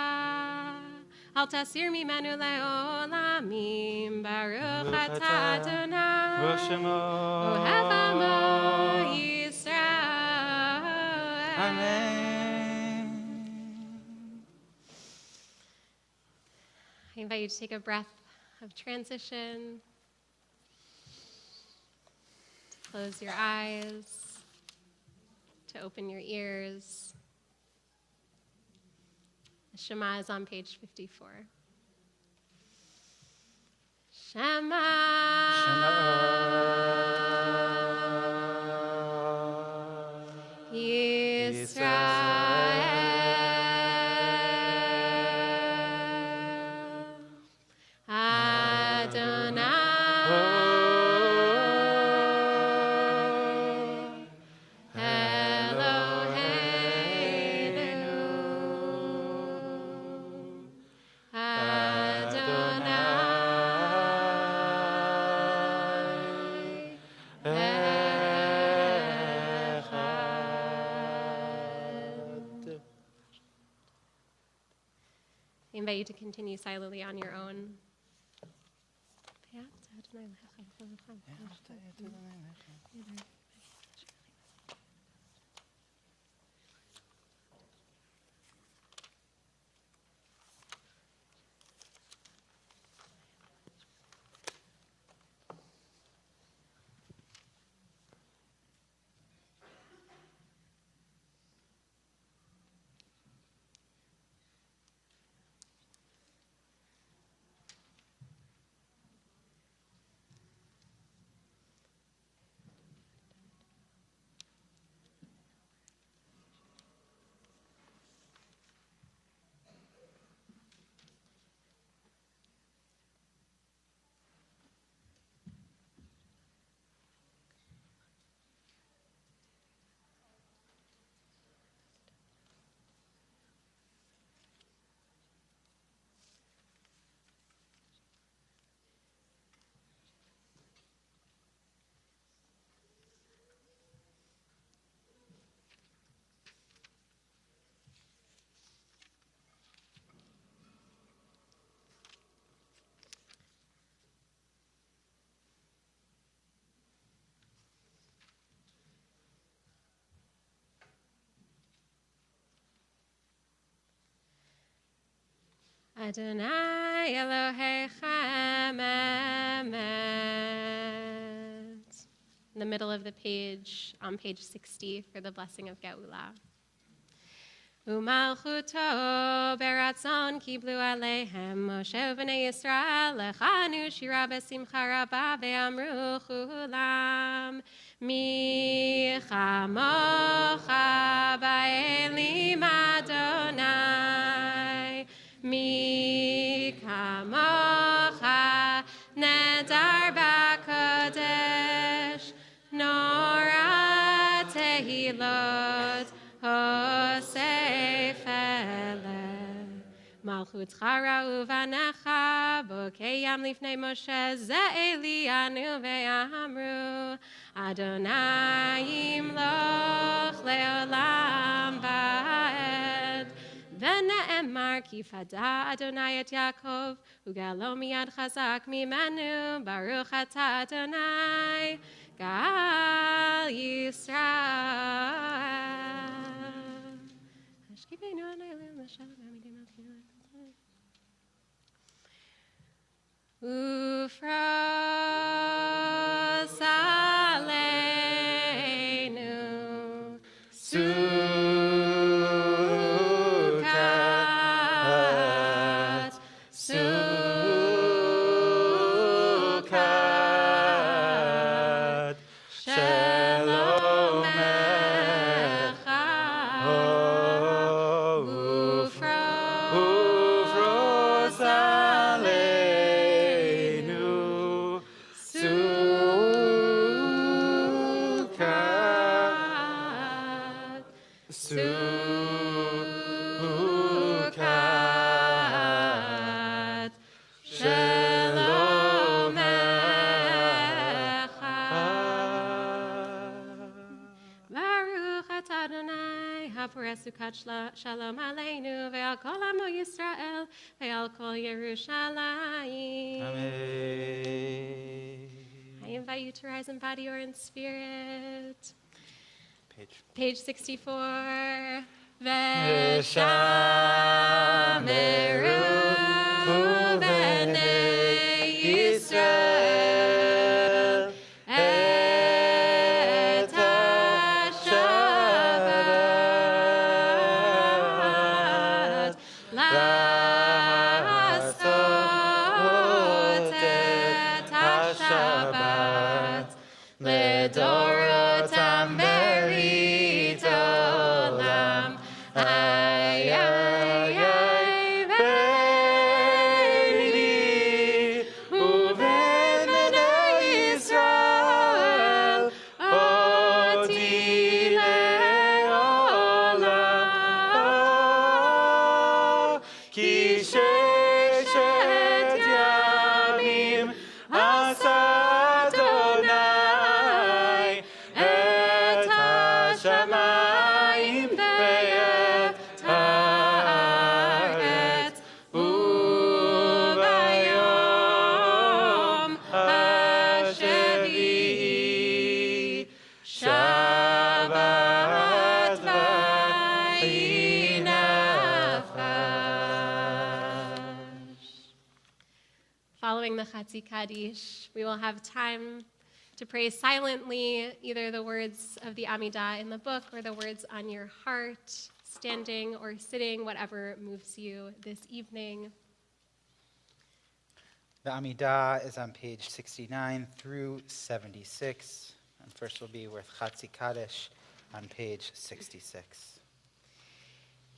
al tasir mimenu le'olamim, Baruch atah Adonai, Ohev amo Yisrael. Amen. I invite you to take a breath of transition. Close your eyes, to open your ears. The Shema is on page 54. Yisrael, Adonai, Eloheinu, Adonai, Echad. I invite you to continue silently on your own. Adonai Elohechem emet. In the middle of the page, on page 60, for the blessing of Geula. Umalchuto beratzon kiblu aleihem Moshe v'nei Yisrael lechanu shira besimcha rabba ve'amru chulam mi chamocha ba'elim Adonai mi kamocha nedar b'kodesh nora tehilot Hosef Malchut chara uvanecha bokeyam lifnei Moshe ze'elianu ve'amru Adonai yimloch le'olam va'ed V'ne'emar ki fada Adonai et Yaakov ugalo miyad chazak mimenu Baruch atah Adonai Gal Yisrael Ufros alei Sukkot Shalom Baruch atah Adonai haporeh sukkot shalom aleinu ve'al kol amo Yisrael ve'al kol Yerushalayim. Amen. I invite you to rise in body or in spirit. Page. Page 64. V'shameru b'nei Yisrael et ha-Shabbat la'asot et ha-Shabbat לדורותם ברית עולם. איי איי איי ביני ובין בני ישראל אותי לעולם. כי ששת ימים עשה אדוני את השמיים ואת הארץ, וביום השביעי שבת ויהי נפש. Following the Chatzi Kaddish, we will have time to pray silently, either the words of the Amidah in the book or the words on your heart, standing or sitting, whatever moves you this evening. The Amidah is on page 69 through 76. And first will be with Chatzi Kaddish on page 66.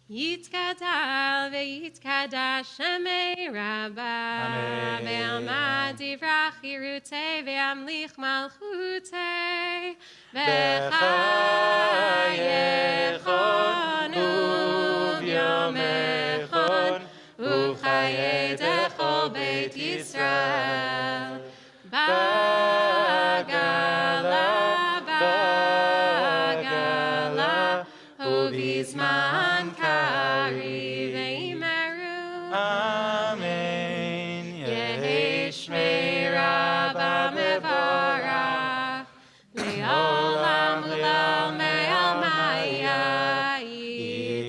יתגדל ויתקדש שמי רבה, אמן. ועמד יברח חירותי וימליך מלכותי, בחייכון וביומכון ובחיי דכל בית ישראל. בגלה בגלה ובזמן קריב וימרו. Amen. יהי שמי רבה מבורך לעולם ולעלמי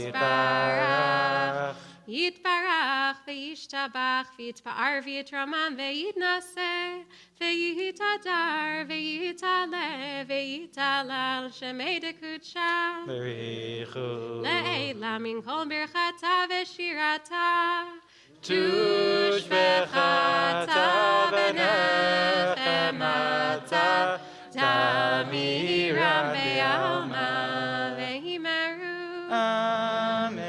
יתברך. יתברך וישתבח ויתפאר ויתרומם ויתנשא ויתהדר ויתעלה ויתהלל שמי דקודשה בריחו. לעילה מן כל ברכתה ושירתה תושבחתה ונחמתה תמירה בעלמא והימרו. אמן.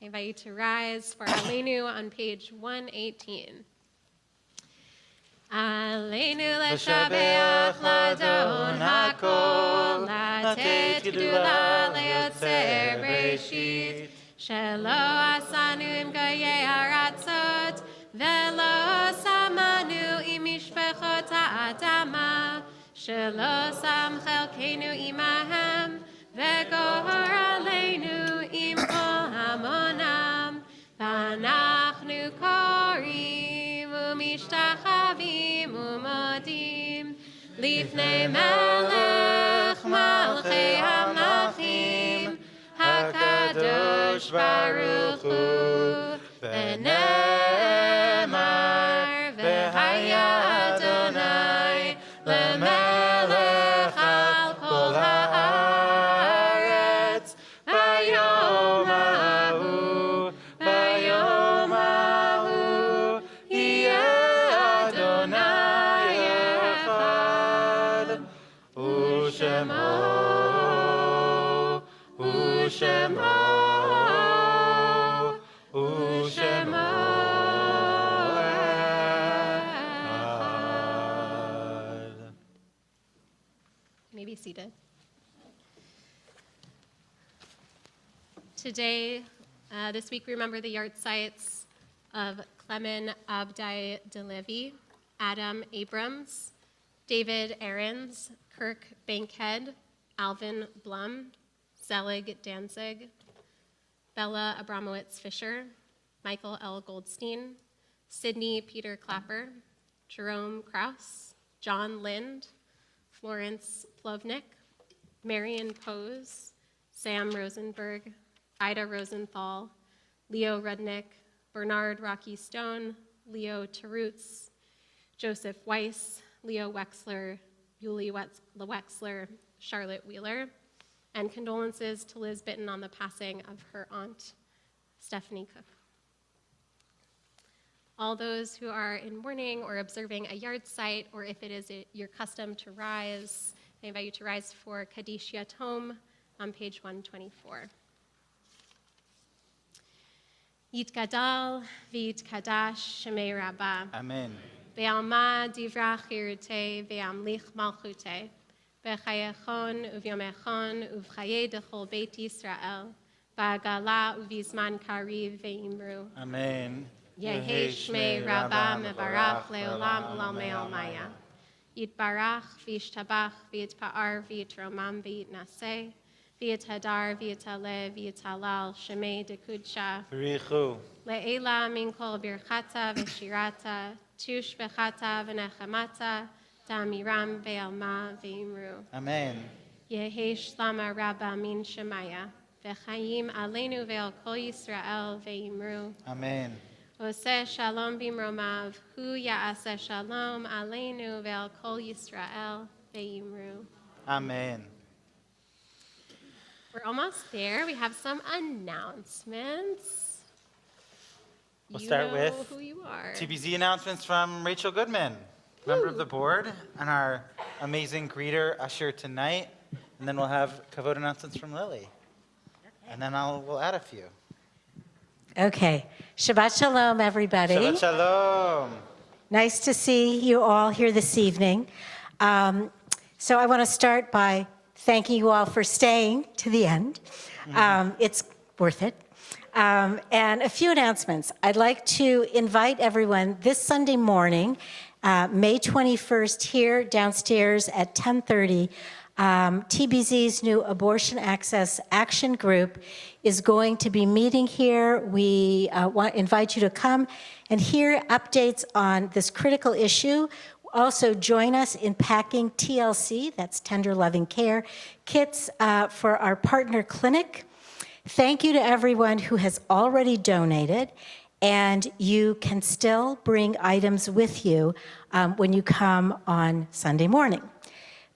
I invite you to rise for Aleinu on page 118. Aleinu leshabeach ladon hakol, latet gdula leotzer breshit, shelo asanu im goyei haratzot, velo samanu im mishpechot ha'adama, shelo sam chelkeinu imahem, vegor aleinu im kol hamonam, v'anachnu korim umishtachavim umodim, lifnei melech malchei hamachim, HaKadosh Baruch Hu, v'ne'emar v'haya Adonai lemelech al kol haaretz, bayom hahu yeh Adonai echad, u'shemo echad. You may be seated. Today, this week, we remember the yard sites of Clement Abdai DeLevy, Adam Abrams, David Aarons, Kirk Bankhead, Alvin Blum, Zelig Danzig, Bella Abramowitz Fisher, Michael L. Goldstein, Sidney Peter Clapper, Jerome Krause, John Lind, Florence Plovnick, Marion Pose, Sam Rosenberg, Ida Rosenthal, Leo Rudnick, Bernard Rocky Stone, Leo Terutz, Joseph Weiss, Leo Wexler, Yulie Wexler, Charlotte Wheeler, and condolences to Liz Bitton on the passing of her aunt, Stephanie Cook. All those who are in mourning or observing a yard site, or if it is your custom to rise, I invite you to rise for Kaddish Yatom on page 124. Yitgadal v'yitkadash shemei Rabbah. Amen. Ve'alma divrach yirutei ve'amlich malchutei. B'chayechon uvyomechon uv'chayei dechol beit Yisrael. Ba'agala uvizman kariv ve'imru. Amen. Yehi shmei Rabbah mevarach leolam u'lalmei almaya. Yitbarach v'yishtabach v'yitpa'ar v'yitromam v'yitnaseh. V'yithadar v'yitaleh v'yitalal shemei dekudsha. B'richu. Le'ela min kol birchata v'shirata. Tush v'chata v'nechamata. Damiram ve'alma ve'imru. Amen. Yehi shlama rabba min shemaya. V'chayim aleinu ve'al kol Yisrael ve'imru. Amen. Oseh shalom bimromav. Hu ya'aseh shalom aleinu ve'al kol Yisrael ve'imru. Amen. We're almost there. We have some announcements. We'll You start know with who you are. TBZ announcements from Rachel Goodman, member of the board, and our amazing greeter, usher tonight. And then we'll have kavod announcements from Lily. And then we'll add a few. Okay. Shabbat Shalom, everybody. Shabbat Shalom. Nice to see you all here this evening. So I want to start by thanking you all for staying to the end. It's worth it. And a few announcements. I'd like to invite everyone this Sunday morning, May 21st, here downstairs at 10:30. TBZ's new Abortion Access Action Group is going to be meeting here. We invite you to come and hear updates on this critical issue. Also join us in packing TLC, that's Tender Loving Care, kits for our partner clinic. Thank you to everyone who has already donated, and you can still bring items with you when you come on Sunday morning.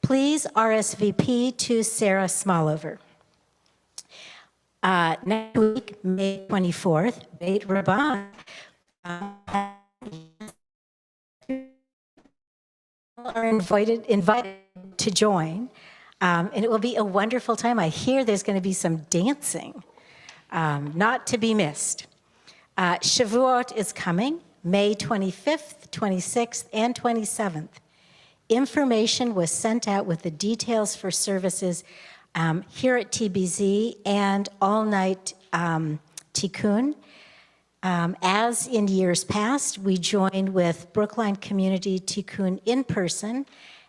Please RSVP to Sarah Smollover. Next week, May 24th, Beit Rabban are invited to join, and it will be a wonderful time. I hear there's going to be some dancing, not to be missed. Shavuot is coming, May 25th, 26th, and 27th. Information was sent out with the details for services here at TBZ and all-night tikkun. As in years past, we joined with Brookline Community Tikkun in person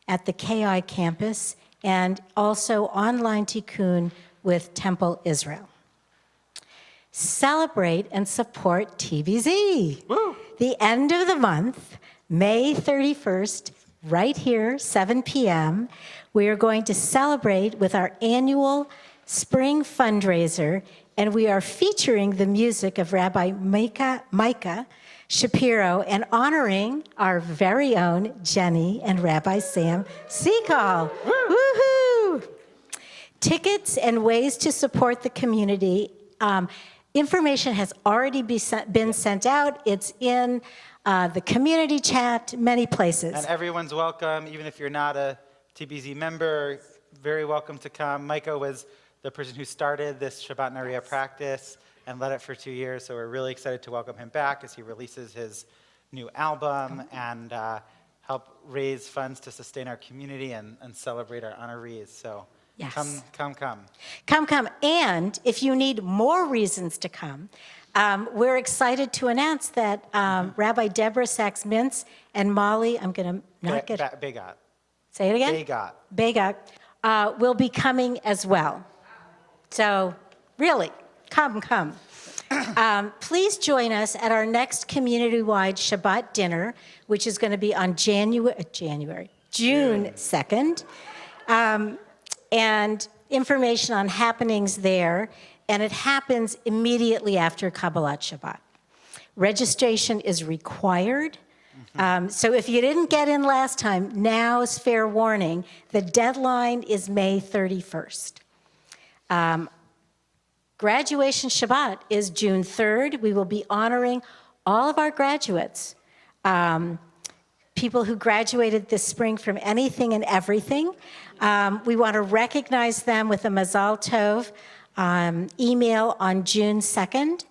at the KI campus and also online tikkun with Temple Israel. Celebrate and support TBZ. Woo! The end of the month, May 31st, right here, 7 p.m., we are going to celebrate with our annual spring fundraiser, and we are featuring the music of Rabbi Micah Shapiro and honoring our very own Jenny and Rabbi Sam Seacall. Woohoo! Tickets and ways to support the community. Information has already been sent out. It's in the community chat, many places. And everyone's welcome, even if you're not a TBZ member, very welcome to come. Micah was the person who started this Shabbat Nariya practice and led it for 2 years, so we're really excited to welcome him back as he releases his new album and help raise funds to sustain our community and celebrate our honorees. So Yes. Come. Come. And if you need more reasons to come, we're excited to announce that Rabbi Deborah Sachs-Mintz and Molly, I'm going to not get... Begat. Say it again? Begat. Will be coming as well. So really, come. Please join us at our next community-wide Shabbat dinner, which is going to be on June 2nd. And information on happenings there, and it happens immediately after Kabbalat Shabbat. Registration is required. So if you didn't get in last time, now is fair warning. The deadline is May 31st. Graduation Shabbat is June 3rd. We will be honoring all of our graduates, people who graduated this spring from anything and everything. We want to recognize them with a Mazal Tov email on June 2nd.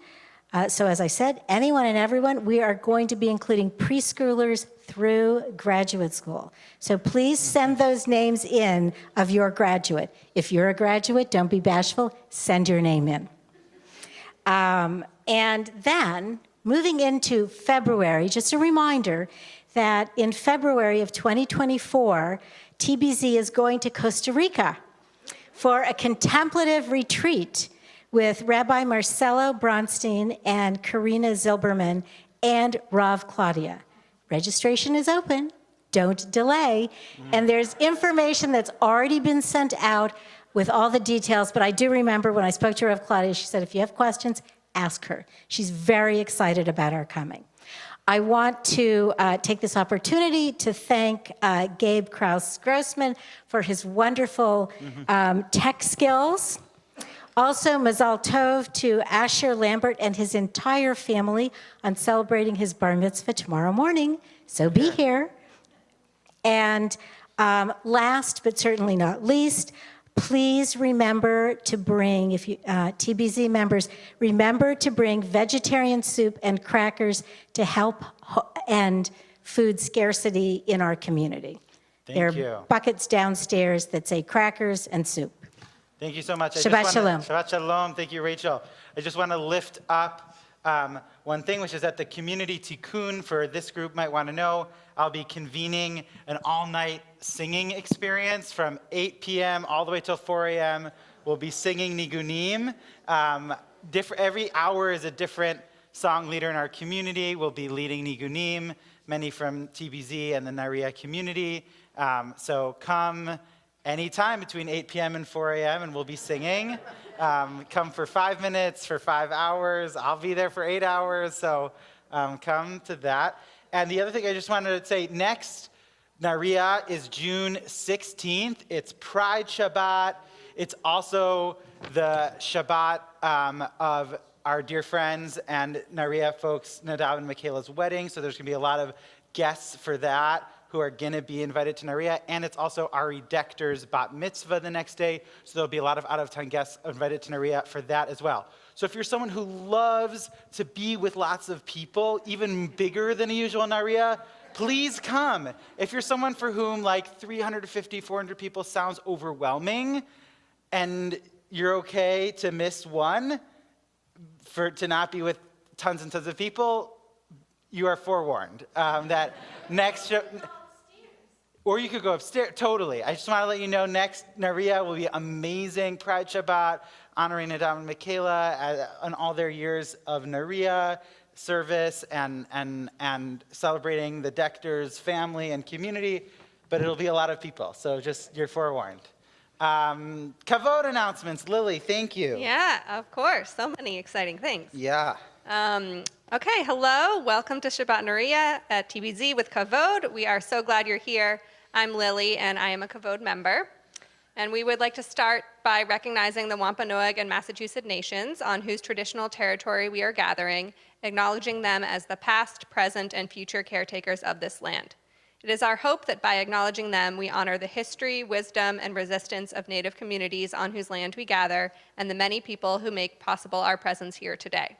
So as I said, anyone and everyone, we are going to be including preschoolers through graduate school. So please send those names in of your graduate. If you're a graduate, don't be bashful, send your name in. And then, moving into February, just a reminder that in February of 2024, TBZ is going to Costa Rica for a contemplative retreat with Rabbi Marcelo Bronstein and Karina Zilberman and Rav Claudia. Registration is open. Don't delay. And there's information that's already been sent out with all the details, but I do remember when I spoke to Rav Claudia, she said, if you have questions, ask her. She's very excited about our coming. I want to take this opportunity to thank Gabe Krause-Grossman for his wonderful tech skills. Also, Mazal Tov to Asher Lambert and his entire family on celebrating his bar mitzvah tomorrow morning. So be here. And last but certainly not least, please remember to bring, if you TBZ members, remember to bring vegetarian soup and crackers to help end food scarcity in our community. There are buckets downstairs that say crackers and soup. Thank you so much. Shabbat Shalom. Shabbat Shalom. Thank you, Rachel. I just want to lift up one thing, which is that the community tikkun for this group might want to know. I'll be convening an all-night singing experience from 8 p.m. all the way till 4 a.m. We'll be singing nigunim. Every hour is a different song leader in our community. We'll be leading nigunim, many from TBZ and the Nariya community. So come anytime between 8 p.m. and 4 a.m. and we'll be singing. Come for 5 minutes, for 5 hours. I'll be there for 8 hours, so come to that. And the other thing I just wanted to say, next Nariya is June 16th. It's Pride Shabbat. It's also the Shabbat of our dear friends and Nariya folks, Nadav and Michaela's wedding, so there's going to be a lot of guests for that who are going to be invited to Nariya, and it's also Ari Dekter's bat mitzvah the next day, so there'll be a lot of out-of-town guests invited to Nariya for that as well. So if you're someone who loves to be with lots of people, even bigger than a usual Nariya, please come. If you're someone for whom like 350, 400 people sounds overwhelming, and you're okay to miss one, to not be with tons and tons of people, you are forewarned. That next or you could go upstairs, totally. I just want to let you know, next Nariya will be amazing. Pride Shabbat, honoring Nadav and Michaela on all their years of Nariya service and celebrating the Dekters' family and community, but it'll be a lot of people, so just, you're forewarned. Kavod announcements. Lily, thank you. Yeah, of course. So many exciting things. Yeah. Okay, hello. Welcome to Shabbat Nariya at TBZ with Kavod. We are so glad you're here. I'm Lily, and I am a Kavod member. And we would like to start by recognizing the Wampanoag and Massachusetts nations on whose traditional territory we are gathering, acknowledging them as the past, present, and future caretakers of this land. It is our hope that by acknowledging them, we honor the history, wisdom, and resistance of Native communities on whose land we gather, and the many people who make possible our presence here today.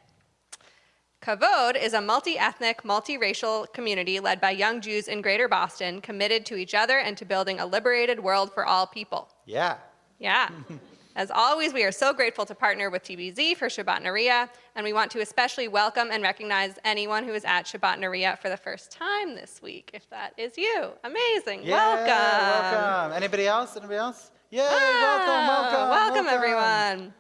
Kavod is a multi-ethnic, multiracial community led by young Jews in Greater Boston, committed to each other and to building a liberated world for all people. Yeah. Yeah. As always, we are so grateful to partner with TBZ for Shabbat Nariya, and we want to especially welcome and recognize anyone who is at Shabbat Nariya for the first time this week, if that is you. Amazing. Yeah, welcome. Anybody else? Anybody else? Yay, welcome, everyone.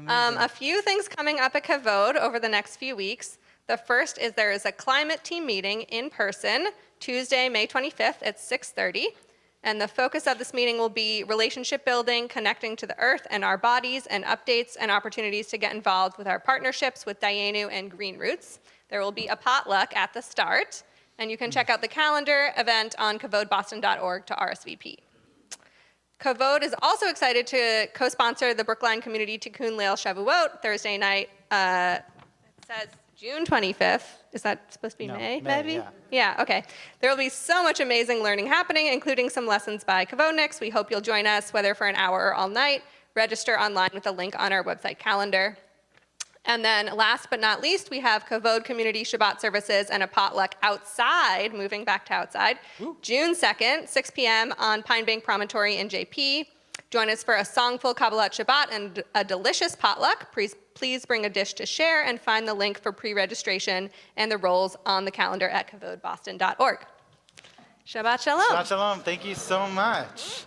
A few things coming up at Kavod over the next few weeks. The first is there is a climate team meeting in person, Tuesday, May 25th at 6:30. And the focus of this meeting will be relationship building, connecting to the earth and our bodies, and updates and opportunities to get involved with our partnerships with Dayenu and Green Roots. There will be a potluck at the start, and you can check out the calendar event on kavodboston.org to RSVP. Kavod is also excited to co-sponsor the Brookline Community Tikkun Leil Shavuot Thursday night. It says June 25th. Is that supposed to be May, maybe? Yeah. Yeah, okay. There will be so much amazing learning happening, including some lessons by Kavodniks. We hope you'll join us, whether for an hour or all night. Register online with the link on our website calendar. And then last but not least, we have Kavod Community Shabbat services and a potluck outside, moving back to outside, June 2nd, 6 p.m. on Pine Bank Promontory in JP. Join us for a songful Kabbalat Shabbat and a delicious potluck. Please bring a dish to share and find the link for pre-registration and the roles on the calendar at kavodboston.org. Shabbat Shalom. Shabbat Shalom. Thank you so much.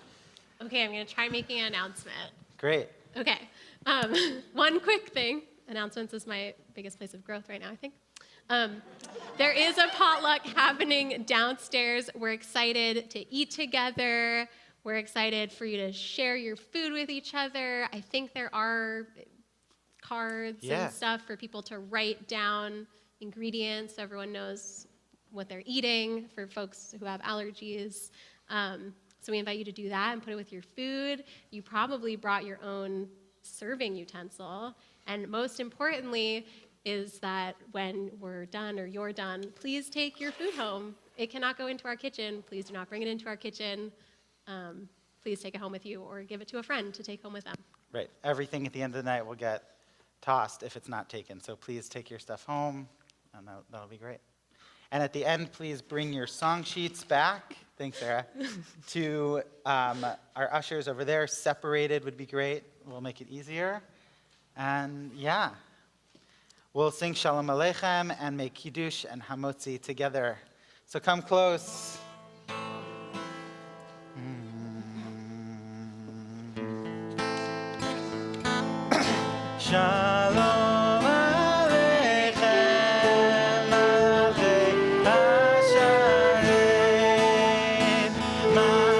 Okay, I'm going to try making an announcement. Great. Okay. One quick thing. Announcements is my biggest place of growth right now, I think. There is a potluck happening downstairs. We're excited to eat together. We're excited for you to share your food with each other. I think there are cards and stuff for people to write down ingredients so everyone knows what they're eating for folks who have allergies. So we invite you to do that and put it with your food. You probably brought your own serving utensil. And most importantly is that when we're done or you're done, please take your food home. It cannot go into our kitchen. Please do not bring it into our kitchen. Please take it home with you or give it to a friend to take home with them. Right. Everything at the end of the night will get tossed if it's not taken. So please take your stuff home, and that'll be great. And at the end, please bring your song sheets back. Thanks, Sarah. To our ushers over there. Separated would be great. We'll make it easier. And yeah, we'll sing Shalom Aleichem and make Kiddush and Hamotzi together. So come close. Shalom Aleichem, Malachei Hasharim, Malachei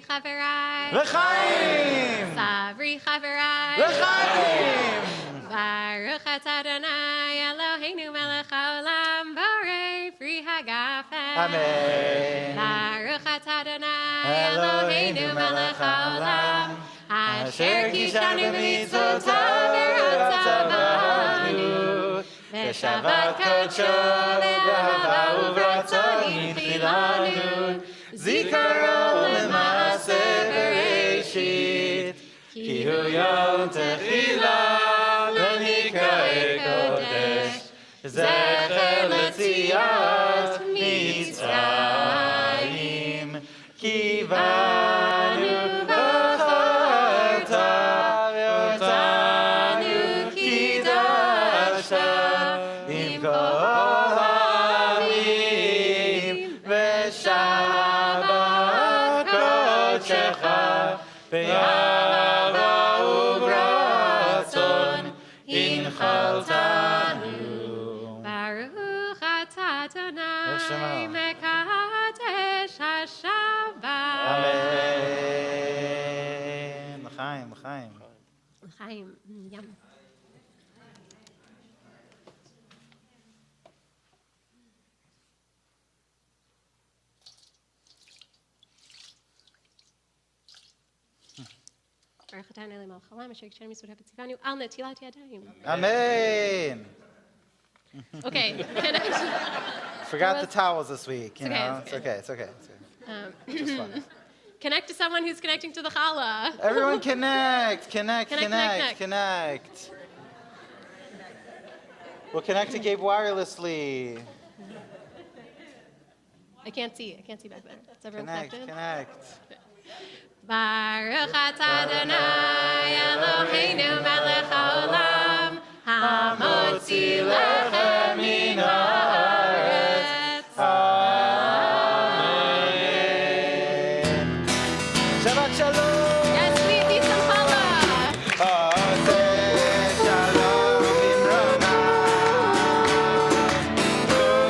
חבריי. L'chaim! Savri חבריי. L'chaim! Baruch atah Adonai Eloheinu melech haolam borei pri hagafen. Amen. Baruch atah Adonai Eloheinu melech haolam asher kishanu b'mitzvotav v'ratzah banu v'shavat kodsho v'ahava uvratzon yichilanu Zikaron l'maaseh bereshit Ki hu yom techila l'nikra'e kodesh Zecher l'tziat Mitzrayim Ki banu v'chata v'otanu kidashta Im kol ha'amim v'shabat kodshecha V'yava uvratzon inchaltanu Baruch atah Adonai Shema. mekadesh hashabbat. Amen. L'chaim, l'chaim. Chaim, yum. Baruch atah Adonai melech haolam asher kishanu b'mitzvotav v'tzivanu al netilat yadayim. Amen. Okay, Forgot the towels this week, you It's okay, know. it's It's okay, it's okay. It's just fun. connect to someone who's connecting to the challah. Everyone connect, connect, Connect, connect, connect, connect. We'll connect to Gabe wirelessly. I can't see back there. Is everyone Connect, connected? connect. Baruch atah Adonai Eloheinu melech haolam hamotzi lechem min haaretz. Amen. Shabbat shalom. Yes, we need some challah. Oseh shalom imrona.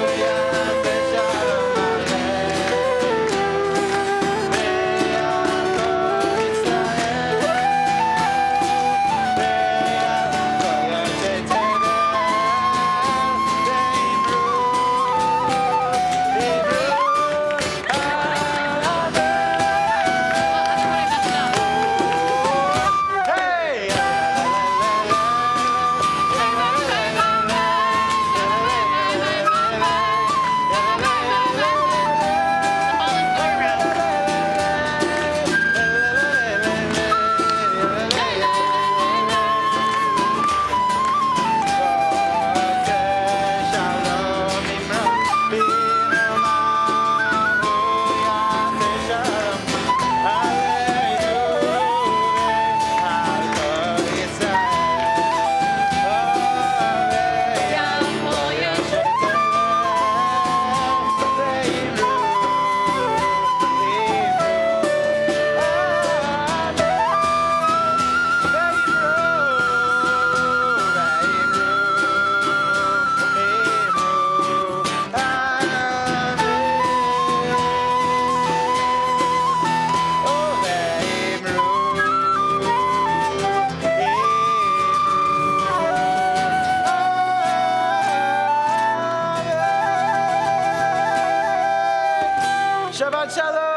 Uyaseh shalom aleichem. Ve'yakov Yisrael. Ve'yakov yaseh tevel. Ve'imru. Imru. Hey! Shabbat shalom.